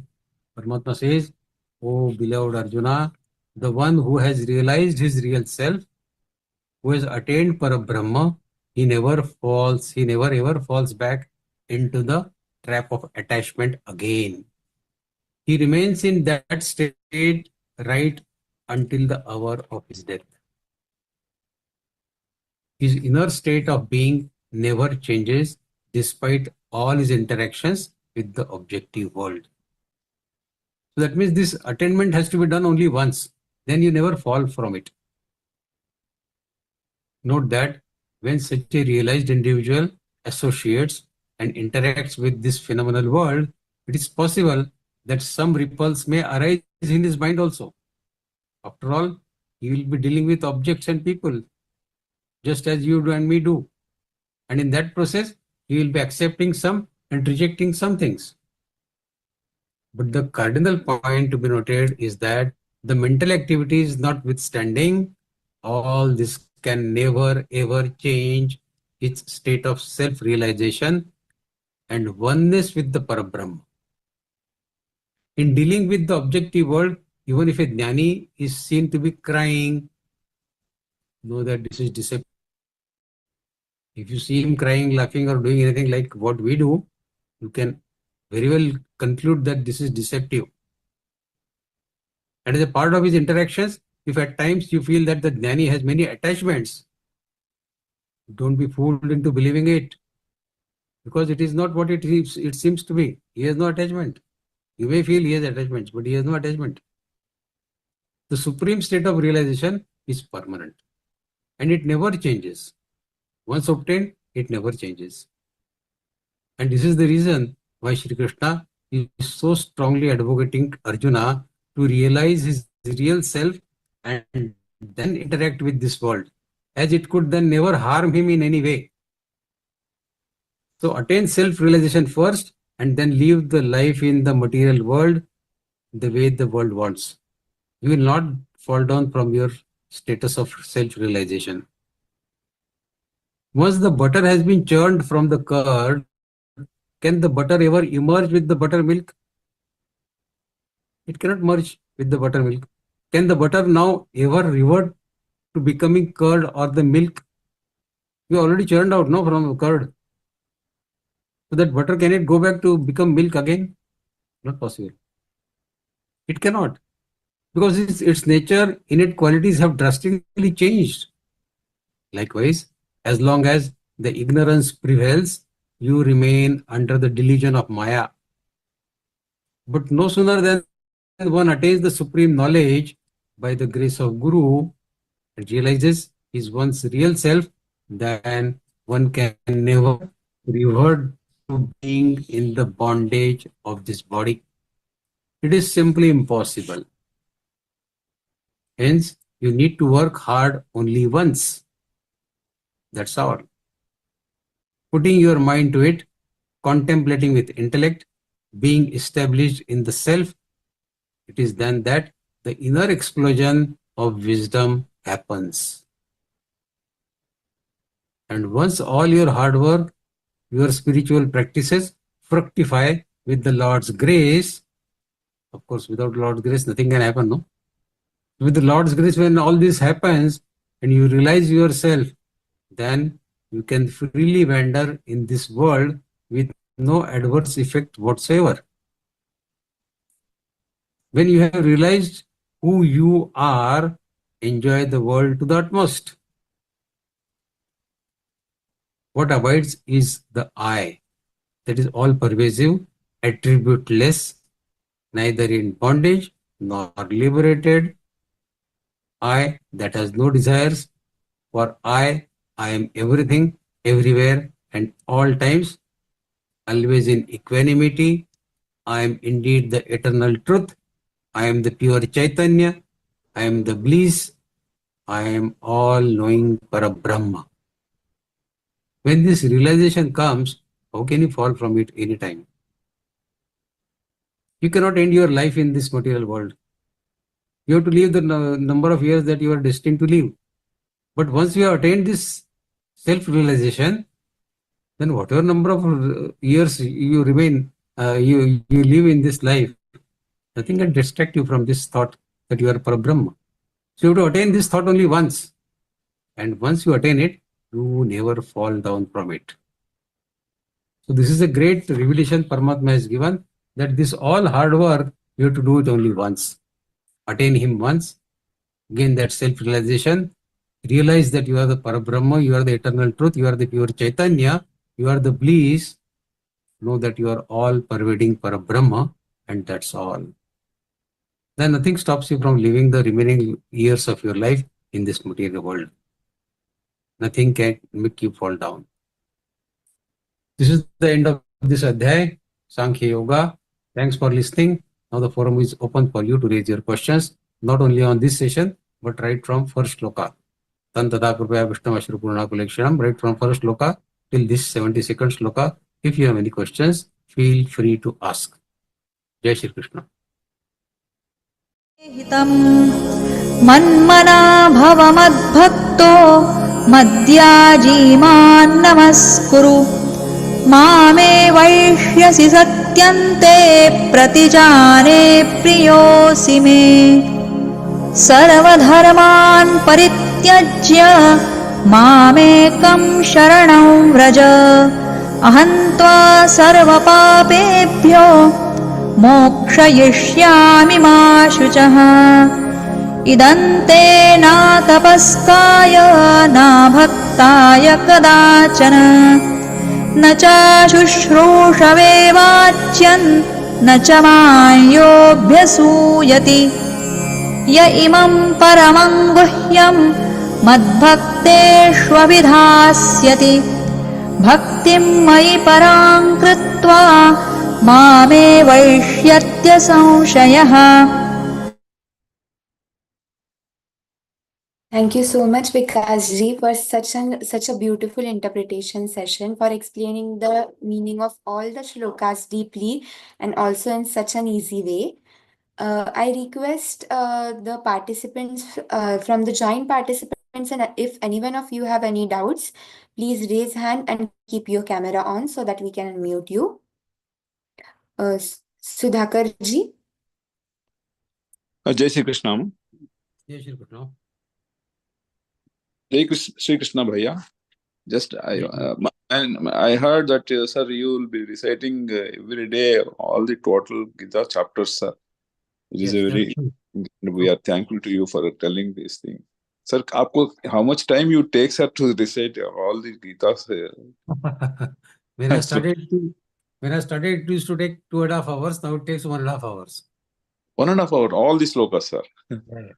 Paramatma says, O beloved Arjuna, the one who has realized his real self, who has attained Parabrahma, he never ever falls back into the trap of attachment again. He remains in that state right until the hour of his death. His inner state of being never changes despite all his interactions with the objective world. So that means this attainment has to be done only once. Then you never fall from it. Note that when such a realized individual associates and interacts with this phenomenal world, it is possible that some ripples may arise in his mind also. After all, he will be dealing with objects and people, just as you do and me do. And in that process, he will be accepting some and rejecting some things. But the cardinal point to be noted is that the mental activities notwithstanding, all this can never ever change its state of self-realization and oneness with the Parabrahma. In dealing with the objective world, even if a jnani is seen to be crying, know that this is deceptive. If you see him crying, laughing, or doing anything like what we do, you can very well conclude that this is deceptive. And as a part of his interactions, if at times you feel that the jnani has many attachments, don't be fooled into believing it, because it is not what it seems to be. He has no attachment. You may feel he has attachments, but he has no attachment. The supreme state of realization is permanent and it never changes. Once obtained, it never changes. And this is the reason why Shri Krishna is so strongly advocating Arjuna to realize his real self and then interact with this world, as it could then never harm him in any way. So attain self-realization first and then live the life in the material world the way the world wants. You will not fall down from your status of self-realization. Once the butter has been churned from the curd, can the butter ever emerge with the buttermilk? It cannot merge with the buttermilk. Can the butter now ever revert to becoming curd or the milk? You already churned out, no, from curd. So that butter, can it go back to become milk again? Not possible. It cannot. Because its nature, innate qualities have drastically changed. Likewise, as long as the ignorance prevails, you remain under the delusion of Maya. But no sooner than one attains the supreme knowledge by the grace of Guru and realizes his one's real self, then one can never revert to being in the bondage of this body. It is simply impossible. Hence, you need to work hard only once. That's all. Putting your mind to it, contemplating with intellect, being established in the self, it is then that the inner explosion of wisdom happens. And once all your hard work, your spiritual practices fructify with the Lord's grace, of course, without Lord's grace, nothing can happen, no? With the Lord's grace, when all this happens and you realize yourself, then you can freely wander in this world with no adverse effect whatsoever. When you have realized who you are, enjoy the world to the utmost. What abides is the I, that is all pervasive, attributeless, neither in bondage nor liberated. I that has no desires, for I am everything, everywhere, and all times, always in equanimity. I am indeed the eternal truth. I am the pure Chaitanya. I am the bliss. I am all-knowing Parabrahma. When this realization comes, how can you fall from it anytime? You cannot end your life in this material world. You have to live the number of years that you are destined to live. But once you have attained this self-realization, then whatever number of years you remain, you live in this life, nothing can distract you from this thought that you are Parabrahma. So you have to attain this thought only once. And once you attain it, you never fall down from it. So this is a great revelation Paramatma has given, that this all hard work, you have to do it only once. Attain him once, gain that self-realization, realize that you are the Parabrahma, you are the eternal truth, you are the pure Chaitanya, you are the bliss, know that you are all pervading Parabrahma, and that's all. Then nothing stops you from living the remaining years of your life in this material world. Nothing can make you fall down. This is the end of this Adhyay, Sankhya Yoga. Thanks for listening. Now the forum is open for you to raise your questions, not only on this session, but right from first shloka. Tantada Krupaya Vishnam Ashrupurna Kulekshanam, right from first shloka till this 72nd shloka. If you have any questions, feel free to ask. Jai Shri Krishna. हितं मन्मना भव मद्भक्तो मद्याजीमान् नमस्कुरु मामे वैष्यसि सत्यन्ते प्रतिजाने प्रियोऽसि मे सर्वधर्मान् परित्यज्य मामेकं शरणं व्रज अहं त्वा सर्वपापेभ्यो मोक्षयिष्यामि मा शुचः इदं ते न तपस्काय न भक्ताय कदाचन न च शुश्रूषवे वाच्यं न च मां योऽभ्यसूयति य इमं परमं गुह्यं मद्भक्तेष्वभिधास्यति भक्तिं मयि परां कृत्वा मामे वैष्यत्य संशयः. Thank you so much, Vikas ji, for such a beautiful interpretation session, for explaining the meaning of all the shlokas deeply and also in such an easy way. I request the participants from the joint participants, and if any one of you have any doubts, please raise hand and keep your camera on so that we can unmute you. Sudhakar ji. Jai Shri Krishna. Jai Shri Krishna. Shri Krishna Bhaiya. Just I heard that sir, you will be reciting every day all the total Gita chapters, sir. It is Yes, a very we are thankful to you for telling this thing. Sir, how much time you take, sir, to recite all the Gitas? When I started, it used to take 2.5 hours. Now it takes 1.5 hours. 1.5 hour, all the slokas, sir. Yeah.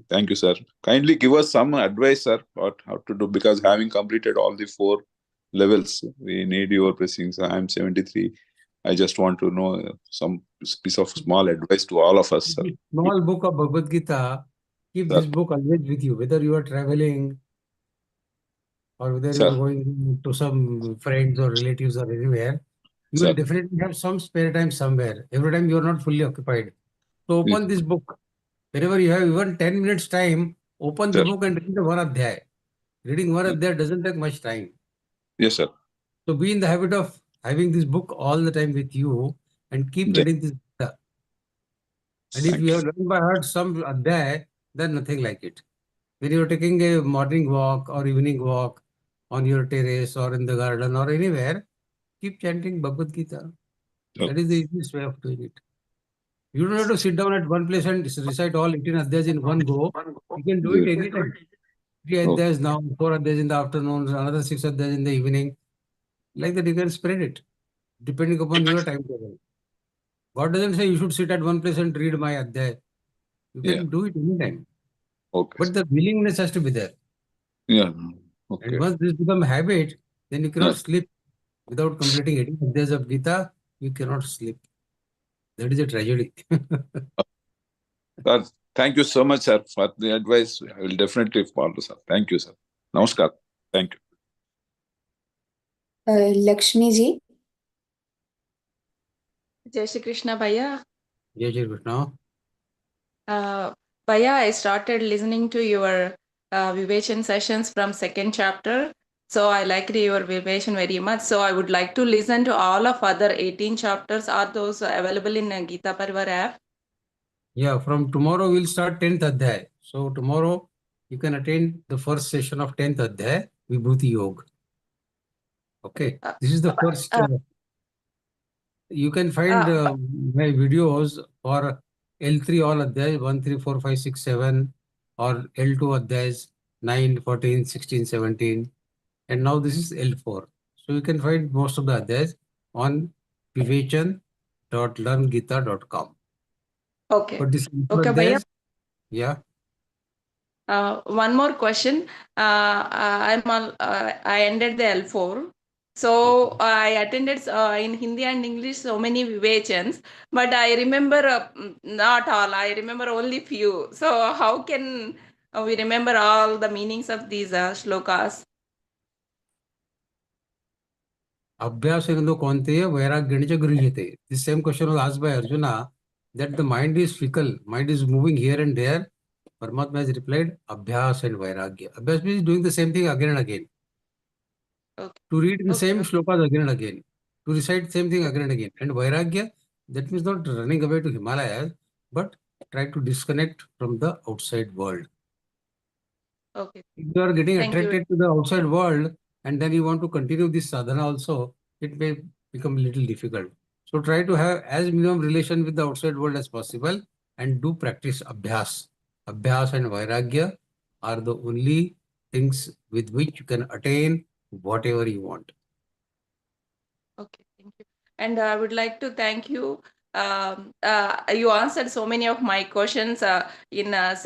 Thank you, sir. Kindly give us some advice, sir, what how to do, because having completed all the 4 levels, we need your blessings. I am 73. I just want to know some piece of small advice to all of us, sir. Small book of Bhagavad Gita. Keep Sir. this book always with you, whether you are traveling or whether you are Sir. going to some friends or relatives or anywhere. You Sir. will definitely have some spare time somewhere. Every time you are not fully occupied. So open this book. Whenever you have even 10 minutes time, open the Sir. book and read the one adhyay. Reading one adhyay doesn't take much time. Yes, sir. So be in the habit of having this book all the time with you and keep reading this Gita. And if you have learned by heart some adhyay, then nothing like it. When you are taking a morning walk or evening walk on your terrace or in the garden or anywhere, keep chanting Bhagavad Gita. That is the easiest way of doing it. You don't have to sit down at one place and recite all 18 adhyayas in one go. You can do it anytime. 3 adhyayas now, 4 adhyayas in the afternoon, another 6 adhyayas in the evening. Like that, you can spread it depending upon your timetable. God doesn't say you should sit at one place and read my adhyay. You can do it anytime. Okay. But the willingness has to be there. Yeah. Okay. And once this becomes a habit, then you cannot sleep. Without completing 18 adhyayas of Gita, you cannot sleep. That is a tragedy. Sir, thank you so much, sir, for the advice. I will definitely follow, sir. Thank you, sir. Namaskar. Thank you. Lakshmi ji. Jai Shri Krishna Bhaiya. Jai Shri Krishna. Bhaiya, I started listening to your Vivation sessions from 2nd chapter. So I liked your Vivation very much. So I would like to listen to all of other 18 chapters. Are those available in Geeta Pariwar app? Yeah, from tomorrow we'll start 10th Adhyay. So tomorrow you can attend the first session of 10th Adhyay, Vibhuti Yoga. Okay, this is the first. You can find my videos for L3 all Adhyay, 1, 3, 4, 5, 6, 7, or L2 Adhyayas, 9, 14, 16, 17. And now this is L4. So you can find most of the Adhyayas on vivachan.learngeeta.com. Okay. But this Okay, Bhaiya. Yeah. One more question. I ended the L4. So I attended in Hindi and English so many Vivachans, but I remember not all. I remember only few. So how can we remember all the meanings of these shlokas? Abhyasena konteya vairagyanica grijyate. The same question was asked by Arjuna, that the mind is fickle, mind is moving here and there. Paramatma has replied, Abhyas and Vairagya. Abhyas means doing the same thing again and again. Okay. To read the same shlokas again and again. To recite same thing again and again. And Vairagya, that means not running away to Himalayas, but try to disconnect from the outside world. Okay. If you are getting Thank attracted you. to the outside world and then you want to continue this sadhana also, it may become a little difficult. So try to have as minimum relation with the outside world as possible and do practice abhyas. Abhyas and vairagya are the only things with which you can attain whatever you want. Okay, thank you. And I would like to thank you you answered so many of my questions in this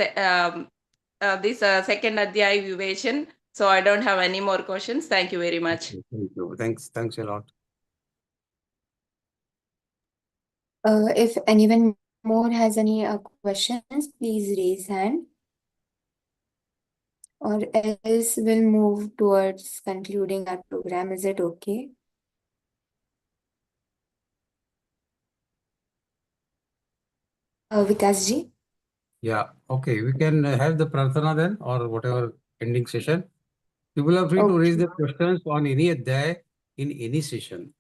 second Adhyay Vivation. So I don't have any more questions. Thank you very much. Thank you. Thanks a lot. If anyone more has any questions, please raise hand. Or else we'll move towards concluding our program. Is it okay? Vikas ji? Yeah, okay. We can have the prarthana then, or whatever ending session. People are free to raise their questions on any Adhyay in any session.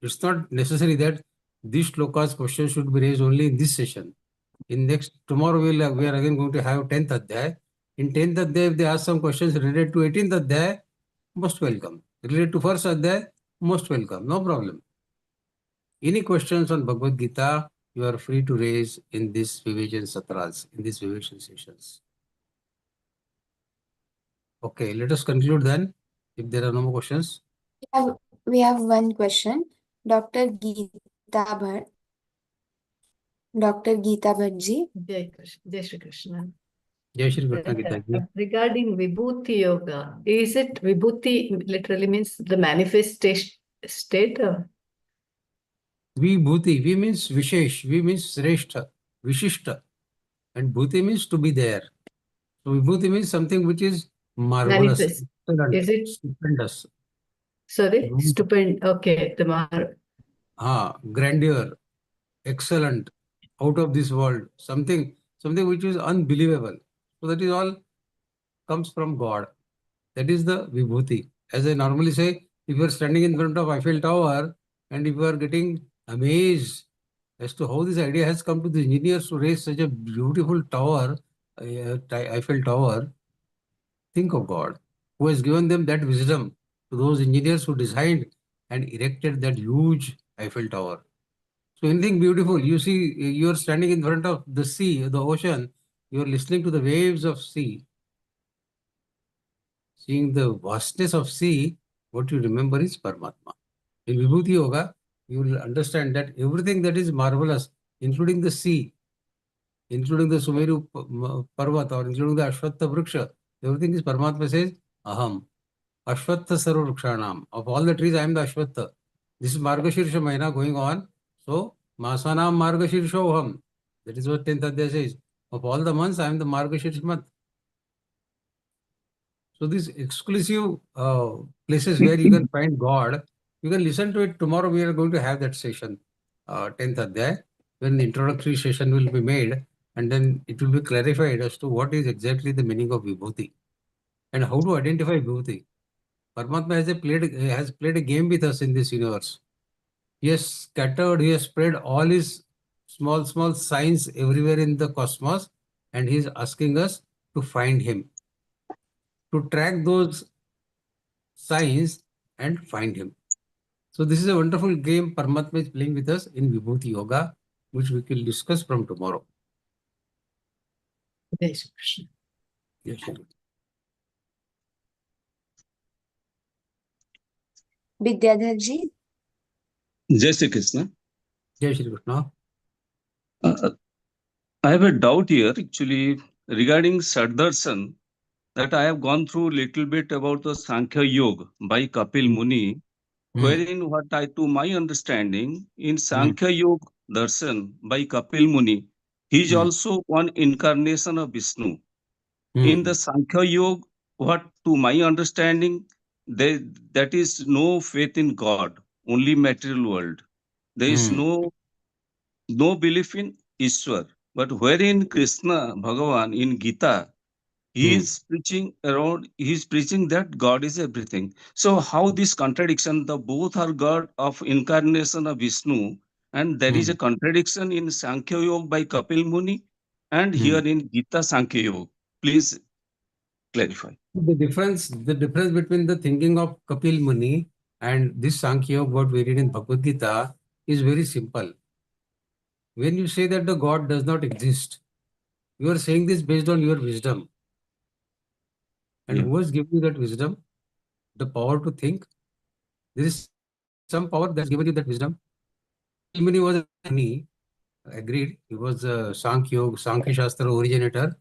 It's not necessary that these shlokas questions should be raised only in this session. Tomorrow we are again going to have 10th Adhyay. In 10th Adhyay, if they ask some questions related to 18th Adhyay, most welcome. Related to first Adhyay, most welcome. No problem. Any questions on Bhagavad Gita, you are free to raise in this Vivation Satras, in these Vivation sessions. Okay, let us conclude then, if there are no more questions. We have one question. Dr. Geeta Bhatt. Dr. Geeta Bhatt ji. Jai Shri Krishna. Jai Shri Krishna Gita ji. Regarding Vibhuti Yoga, is it Vibhuti literally means the manifestation state? Vibhuti, V means Vishesh, V means Sreshta, Vishishta, and Bhuti means to be there. So Vibhuti means something which is marvelous, Manifest. excellent, Is it? stupendous. Sorry, stupend. Okay, Grandeur, excellent, out of this world, something which is unbelievable. So that is all comes from God. That is the Vibhuti. As I normally say, if you are standing in front of Eiffel Tower and if you are getting amazed as to how this idea has come to the engineers to raise such a beautiful tower, Eiffel Tower, think of God, who has given them that wisdom to those engineers who designed and erected that huge Eiffel Tower. So anything beautiful, you see, you are standing in front of the sea, the ocean, you are listening to the waves of sea. Seeing the vastness of sea, what you remember is Paramatma. In Vibhuti Yoga, you will understand that everything that is marvelous, including the sea, including the Sumeru Parvat, or including the Ashwattha Vriksha, everything is Paramatma says, Aham. Ashwattha Sarva Vrikshanam. Of all the trees, I am the Ashwattha. This is Margashirsha Mahina going on. So, Masanam Margashirshoham. That is what 10th Adhyaya says. Of all the months, I am the Margashirsha month. So these exclusive places where you can find God, you can listen to it. Tomorrow we are going to have that session, 10th Adhyaya, when the introductory session will be made, and then it will be clarified as to what is exactly the meaning of Vibhuti and how to identify Vibhuti. Paramatma has played a game with us in this universe. He has scattered, he has spread all his small signs everywhere in the cosmos, and he is asking us to find him, to track those signs and find him. So this is a wonderful game Paramatma is playing with us in Vibhuti Yoga, which we will discuss from tomorrow. Jai Shri Krishna. Yes, sir. Vidyadhar ji. Jai Shri Krishna. Jai Shri Krishna. I have a doubt here actually regarding Saddarshan, that I have gone through little bit about the Sankhya Yoga by Kapil Muni, wherein what I, to my understanding, in Sankhya Yoga Darshan by Kapil Muni, he is also one incarnation of Vishnu. In the Sankhya Yoga, what to my understanding, that is no faith in God, only material world. There is no belief in Ishwar. But wherein Krishna Bhagavan in Gita, he is preaching that God is everything. So how this contradiction, the both are God of incarnation of Vishnu, and there is a contradiction in Sankhya Yoga by Kapil Muni and here in Gita Sankhya Yoga. Please clarify. The difference between the thinking of Kapil Muni and this Sankhya Yoga, what we read in Bhagavad Gita, is very simple. When you say that the God does not exist, you are saying this based on your wisdom. And who has given you that wisdom? The power to think. There is some power that has given you that wisdom. Muni was Muni, agreed. He was a Sankhya Shastra originator.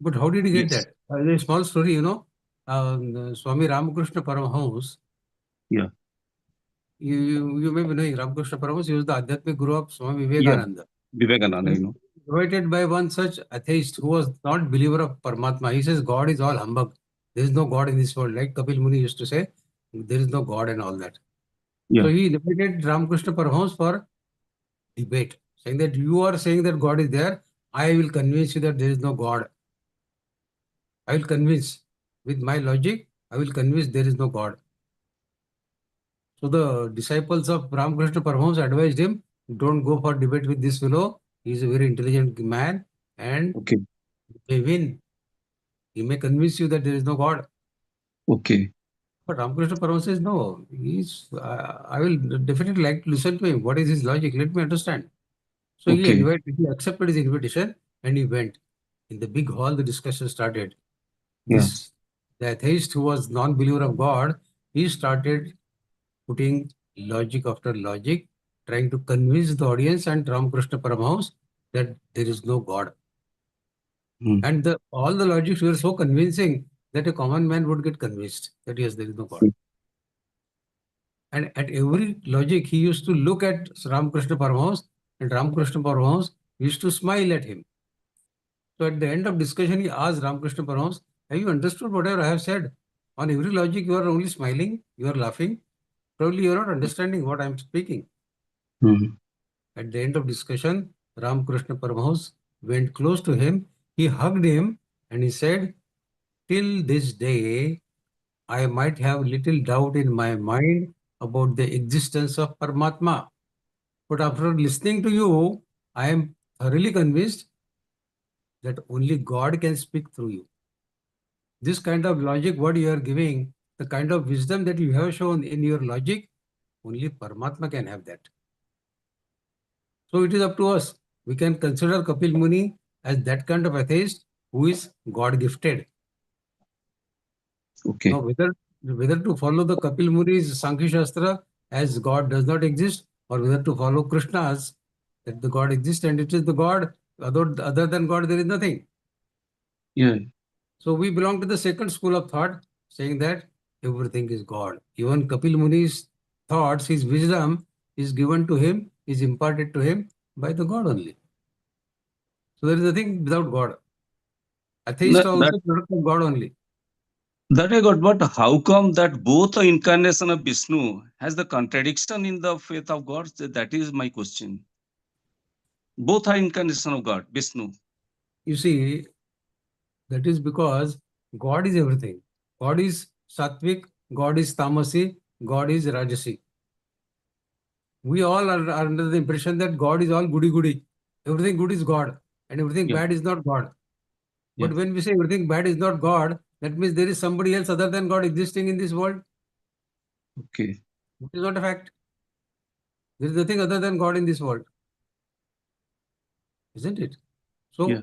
But how did he get Yes. that? A small story, Swami Ramakrishna Paramahamsa. Yeah. You may be knowing Ramakrishna Paramahamsa. He was the Adhyatmic Guru of Swami Yeah. Vivekananda. Vivekananda, He was invited by one such atheist who was not believer of Paramatma. He says God is all humbug. There is no God in this world. Like Kapil Muni used to say, there is no God and all that. Yeah. So he invited Ramakrishna Paramahamsa for debate, saying that you are saying that God is there. I will convince you that there is no God. I will convince with my logic. I will convince there is no God. So the disciples of Ramakrishna Paramahamsa advised him, don't go for debate with this fellow. He is a very intelligent man and Okay. he may win. He may convince you that there is no God. Okay. But Ramakrishna Paramahamsa says, no, I will definitely like to listen to him. What is his logic? Let me understand. So he accepted his invitation and he went. In the big hall, the discussion started. The atheist who was non-believer of God, he started putting logic after logic, trying to convince the audience and Ramakrishna Paramahamsa that there is no God. And all the logics were so convincing that a common man would get convinced that yes, there is no God. And at every logic, he used to look at Ramakrishna Paramahamsa, and Ramakrishna Paramahamsa used to smile at him. So at the end of discussion, he asked Ramakrishna Paramahamsa, have you understood whatever I have said? On every logic, you are only smiling, you are laughing. Probably you are not understanding what I am speaking. At the end of discussion, Ramakrishna Paramahamsa went close to him. He hugged him and he said, till this day, I might have little doubt in my mind about the existence of Paramatma. But after listening to you, I am thoroughly convinced that only God can speak through you. This kind of logic, what you are giving, the kind of wisdom that you have shown in your logic, only Paramatma can have that. So it is up to us. We can consider Kapil Muni as that kind of atheist who is God gifted. Okay. Now, whether to follow the Kapil Muni's Sankhya Shastra as God does not exist, or whether to follow Krishna's that the God exists and it is the God, other than God, there is nothing. Yeah. So we belong to the second school of thought, saying that everything is God. Even Kapil Muni's thoughts, his wisdom is given to him, is imparted to him by the God only. So there is nothing without God. Atheists are also product of God only. That I got, but how come that both the incarnation of Vishnu has the contradiction in the faith of God? That is my question. Both are incarnation of God, Vishnu. You see, that is because God is everything. God is Sattvic, God is Tamasi, God is Rajasi. We all are under the impression that God is all goody-goody. Everything good is God and everything bad is not God. But when we say everything bad is not God, that means there is somebody else other than God existing in this world. Okay. It is not a fact. There is nothing other than God in this world. Isn't it? So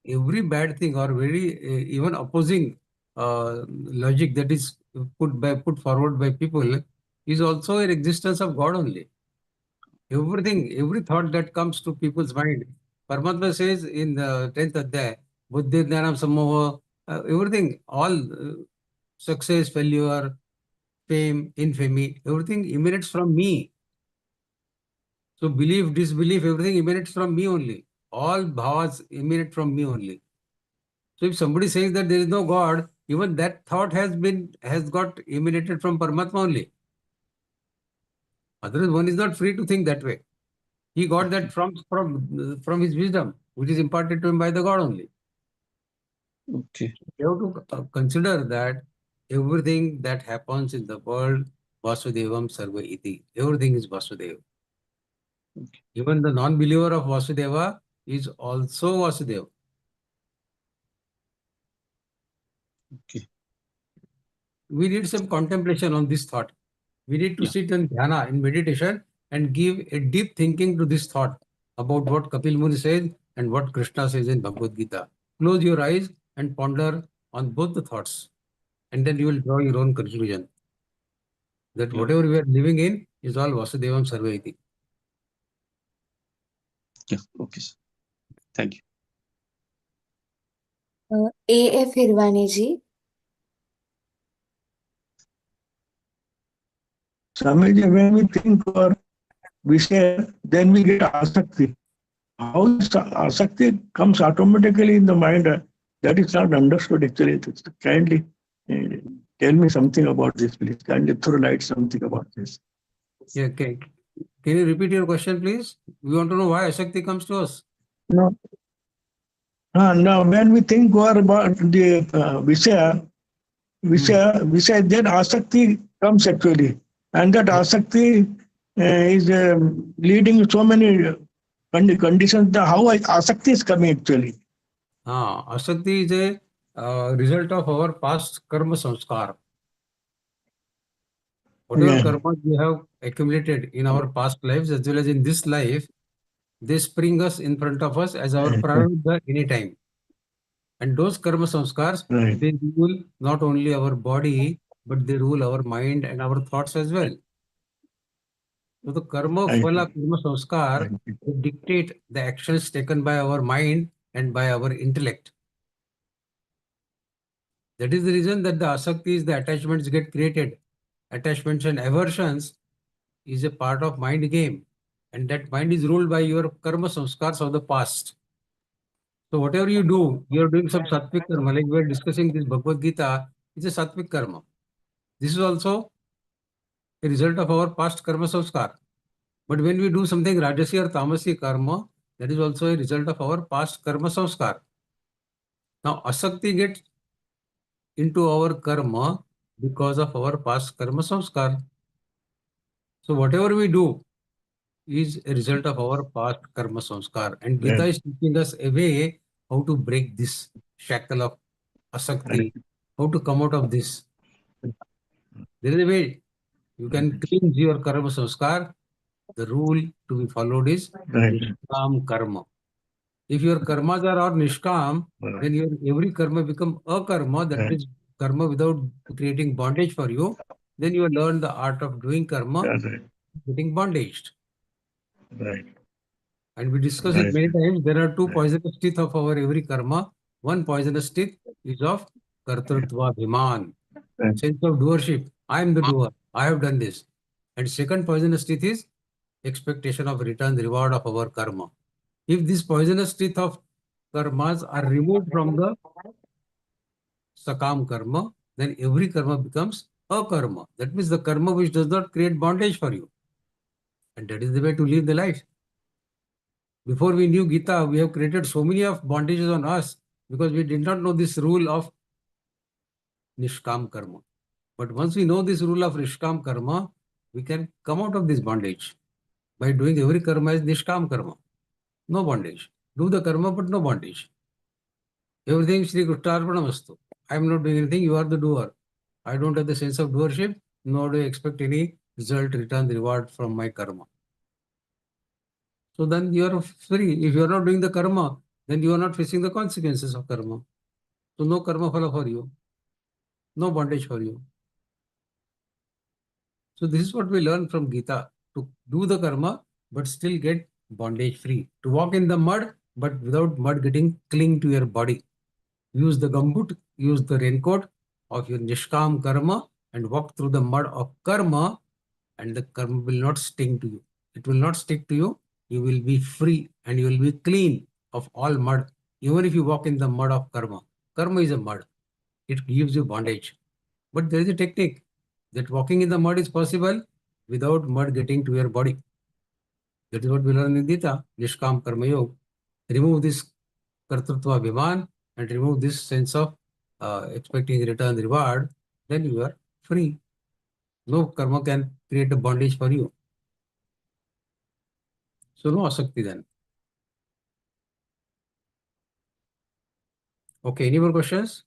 every bad thing or very even opposing logic that is put forward by people is also an existence of God only. Everything, every thought that comes to people's mind, Paramatma says in the 10th Adhyaya, Buddhi Dhanam Sammoha, everything, all success, failure, fame, infamy, everything emanates from me. So belief, disbelief, everything emanates from me only. All bhavas emanate from me only. So if somebody says that there is no God, even that thought has got emanated from Paramatma only. Otherwise, one is not free to think that way. He got that from his wisdom, which is imparted to him by the God only. Okay. You have to consider that everything that happens in the world, Vasudevam Sarva Iti. Everything is Vasudeva. Okay. Even the non-believer of Vasudeva is also Vasudeva. Okay. We need some contemplation on this thought. We need to sit in dhyana, in meditation, and give a deep thinking to this thought about what Kapil Muni says and what Krishna says in Bhagavad Gita. Close your eyes and ponder on both the thoughts, and then you will draw your own conclusion. that whatever we are living in is all Vasudevam Sarvaiti. Yeah, okay, sir. Thank you. A.F. Hirvane ji. Swamiji, when we think or we say, then we get asakti. How asakti comes automatically in the mind, that is not understood actually. Kindly tell me something about this, please. Kindly throw light something about this. Yeah, okay. Can you repeat your question, please? We want to know why Asakti comes to us. No. No, when we think or about the Vishaya, then asakti comes actually. And that asakti is leading so many conditions. How asakti is coming actually? Asakti is a result of our past karma samskar. Whatever karma we have accumulated in our past lives as well as in this life, they spring us in front of us as our prarabdha anytime. And those karma samskars, they rule not only our body, but they rule our mind and our thoughts as well. So the karma, phala, karma samskar, they dictate the actions taken by our mind and by our intellect. That is the reason that the asaktis, the attachments get created. Attachments and aversions is a part of mind game. And that mind is ruled by your karma samskars of the past. So whatever you do, you are doing some sattvic karma. Like we are discussing this Bhagavad-Gītā, it's a sattvic karma. This is also a result of our past karma samskar. But when we do something rajasi or tamasi karma, that is also a result of our past karma samskar. Now asakti gets into our karma because of our past karma samskar. So whatever we do is a result of our past karma samskar. And Gita is teaching us a way how to break this shackle of asakti, how to come out of this. There is a way you can cleanse your karma samskar. The rule to be followed is nishkam karma. If your karmas are all nishkam, then your every karma become a karma, that is karma without creating bondage for you. Then you learn the art of doing karma, getting bondaged. And we discussed it many times. There are two poisonous teeth of our every karma. One poisonous teeth is of kartrutva bhiman, sense of doership. I am the doer. I have done this. And second poisonous teeth is expectation of return reward of our karma. If these poisonous teeth of karmas are removed from the sakam karma, then every karma becomes a karma. That means the karma which does not create bondage for you. And that is the way to live the life. Before we knew Gita, we have created so many of bondages on us because we did not know this rule of nishkam karma. But once we know this rule of nishkam karma, we can come out of this bondage by doing every karma as nishkam karma. No bondage. Do the karma, but no bondage. Everything Shri Krishnarpanamastu. I am not doing anything, you are the doer. I don't have the sense of doership, nor do I expect any result, return, reward from my karma. So then you are free. If you are not doing the karma, then you are not facing the consequences of karma. So no karma phala for you. No bondage for you. So this is what we learn from Gita. To do the karma, but still get bondage free. To walk in the mud, but without mud getting cling to your body. Use the gumboot, use the raincoat of your nishkam karma and walk through the mud of karma, and the karma will not sting to you. It will not stick to you. You will be free and you will be clean of all mud. Even if you walk in the mud of karma. Karma is a mud. It gives you bondage. But there is a technique that walking in the mud is possible without mud getting to your body. That is what we learn in Gita, Nishkam Karma Yoga. Remove this kartrutva bhiman and remove this sense of expecting return reward, then you are free. No karma can create a bondage for you. So no asakti then. Okay, any more questions?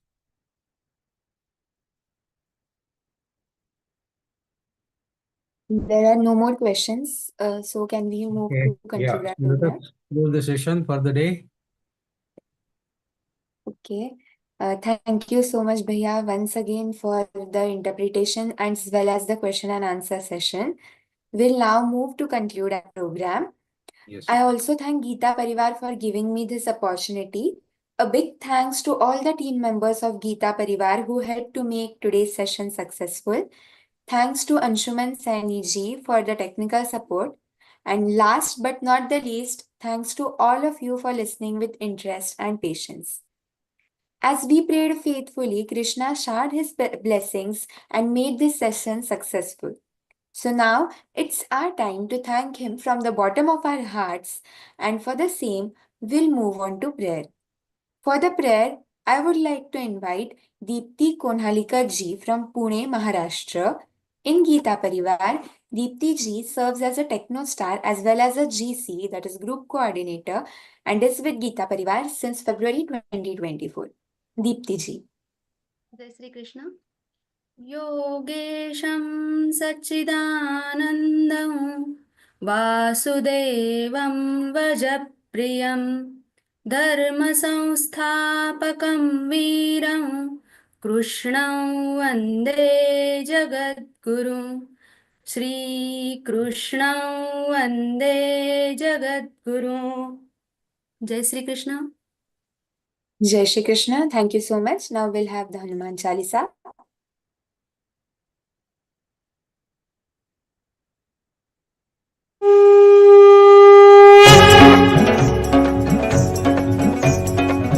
There are no more questions. So can we move to conclude our Let program? us close the session for the day. Okay. Thank you so much, Bhaiya, once again for the interpretation as well as the question and answer session. We'll now move to conclude our program. Yes. I also thank Geeta Pariwar for giving me this opportunity. A big thanks to all the team members of Geeta Pariwar who helped to make today's session successful. Thanks to Anshuman Saini ji for the technical support. And last but not the least, thanks to all of you for listening with interest and patience. As we prayed faithfully, Krishna showered his blessings and made this session successful. So now it's our time to thank him from the bottom of our hearts, and for the same, we'll move on to prayer. For the prayer, I would like to invite Deepti Konhalikar ji from Pune, Maharashtra. In Geeta Parivar, Deepti ji serves as a techno star as well as a GC, that is group coordinator, and is with Geeta Parivar since February 2024. Deepti ji. जय श्री कृष्ण योगेशं सच्चिदानन्दं वासुदेवं वजप्रियं धर्मसंस्थापकं वीरं कृष्णं वन्दे जगद्गुरुं श्रीकृष्णं वन्दे जगद्गुरुं जय Shri Krishna Jai Shri Krishna. Thank you so much. Now we'll have the Hanuman Chalisa.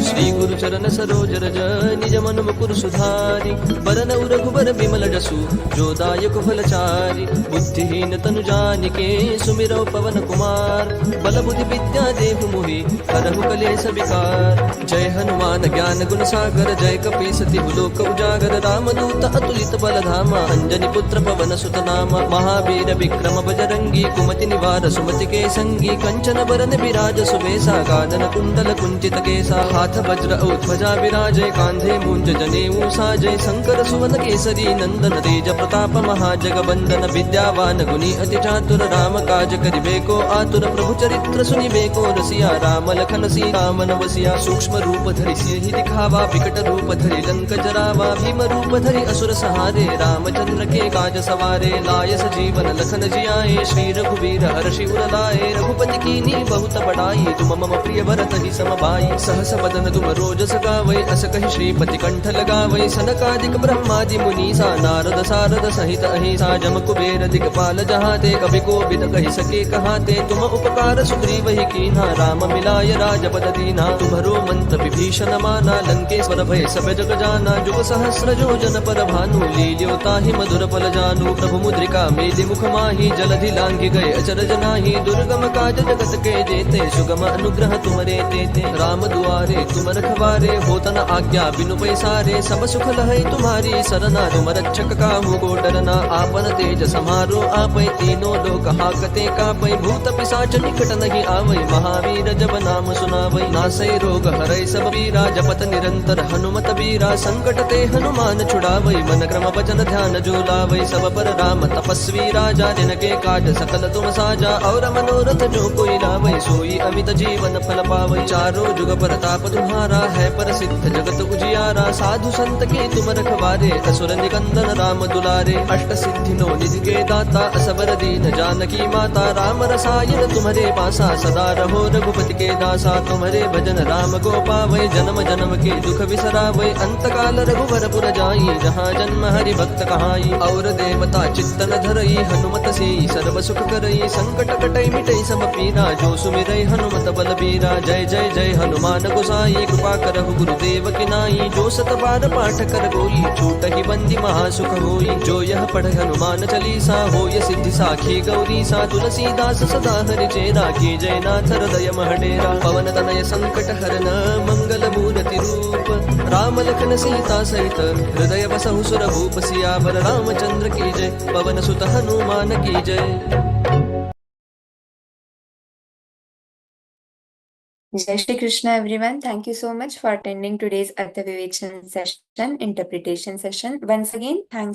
Shri गुरु चरण सरोज रज निज मन मुकुर सुधारि बरन रघुबर बिमल जसु जो दायक फलचारि बुद्धिहीन तनु जानिके सुमिरौ पवन कुमार बल बुद्धि विद्या देहु मोहि करहु कलेश विकार जय हनुमान ज्ञान गुण सागर जय कपीस तिहु लोक उजागर रामदूत अतुलित बल धामा अंजनी पुत्र पवन सुत नामा महावीर विक्रम बजरंगी कुमति निवार सुमति के संगी कंचन बरन विराज सुबेसा कानन कुंडल कुंचित केसा हाथ वज्र औ ध्वजा विराजय कांधे मूंज जनेऊ साजय शंकर सुवन केसरी नंदन तेज प्रताप महाजगवंदन विद्यावान गुणी अति चातुर राम काज करिबेको आतुर प्रभु चरित्र सुनिबेको रसिया राम लखन सीता मन बसिया सूक्ष्म रूप धरि सिहि दिखावा विकट रूप धरि लंक जरावा भीम रूप धरि असुर सहारे रामचंद्र के काज सवारे लाय सजीवन लखन जियाए श्री रघुवीर हर्षि उर लाए रघुपति कीनी बहुत बड़ाई तुम मम प्रिय भरत ही समभाई सहस बदन तुम रोजस गावै अस कहि श्रीपति कंठ लगावै सनकादिक ब्रह्मादि मुनीसा नारद सारद सहित अहिसा जम कुबेर दिगपाल जहाते कवि कोविद कहि सके कहाते तुम उपकार सुग्रीव ही कीन्हा राम मिलाय राजपद दीन्हा तुम्हरो मंत्र विभीषण माना लंकेश्वर भय सब जग जाना जुग सहस्र योजन पर भानु लील्यो ताहि मधुर फल जानू प्रभु मुद्रिका मेलि मुख माहि जलधि लांघि गए अचरज नाहि दुर्गम काज जगत के जेते सुगम अनुग्रह तुमरे तेते राम दुआरे तुम रखवारे होत न आज्ञा बिनु पैसारे सब सुख लहै तुम्हारी सरना तुम रक्षक काहू को डरना आपन तेज समारो आपै तीनों लोक हाकते कापै भूत पिशाच निकट नहीं आवै महावीर जब नाम सुनावै नासै रोग हरै सब पीरा जपत निरंतर हनुमत बीरा संकट ते हनुमान छुड़ावै मन क्रम वचन ध्यान जो लावै सब पर राम तपस्वी राजा जिनके काज सकल तुम साजा और मनोरथ जो कोई लावै सोई अमित जीवन फल पावै चारों जुग प्रताप तुम्हारा है प्रसिद्ध जगत उजियारा साधु संत के तुम रखवारे असुर निकंदन राम दुलारे अष्ट सिद्धि नो निधि के दाता असबर दीन जानकी माता राम रसायन तुम्हारे पासा सदा रहो रघुपति के दासा तुम्हारे भजन राम को पावै जन्म जन्म के दुख बिसरावै अंत काल रघुवर पुर जाई जहाँ जन्म हरि भक्त कहाई और देवता चित्तन धरई हनुमत से सर्व सुख करई संकट कटई मिटई सब पीरा जो सुमिरई हनुमत बल बीरा जय जय जय हनुमान गोसाई कृपा करहु गुरुदेव की नाई जो सत बार पाठ कर गोई छूट ही बंदी महासुख होई जो यह पढ़ हनुमान चालीसा होय सिद्धि साखी गौरी सा तुलसीदास सदा हरि चेरा की जय नाथ हृदय महडेरा पवन तनय संकट हरन मंगल मूर्ति रूप राम लखन सीता सहित हृदय बसहु सुर भूप सियावर रामचंद्र की जय पवन सुत हनुमान की जय Jai Shri Krishna, everyone. Thank you so much for attending today's Artha Vivechan session, interpretation session. Once again, thanks to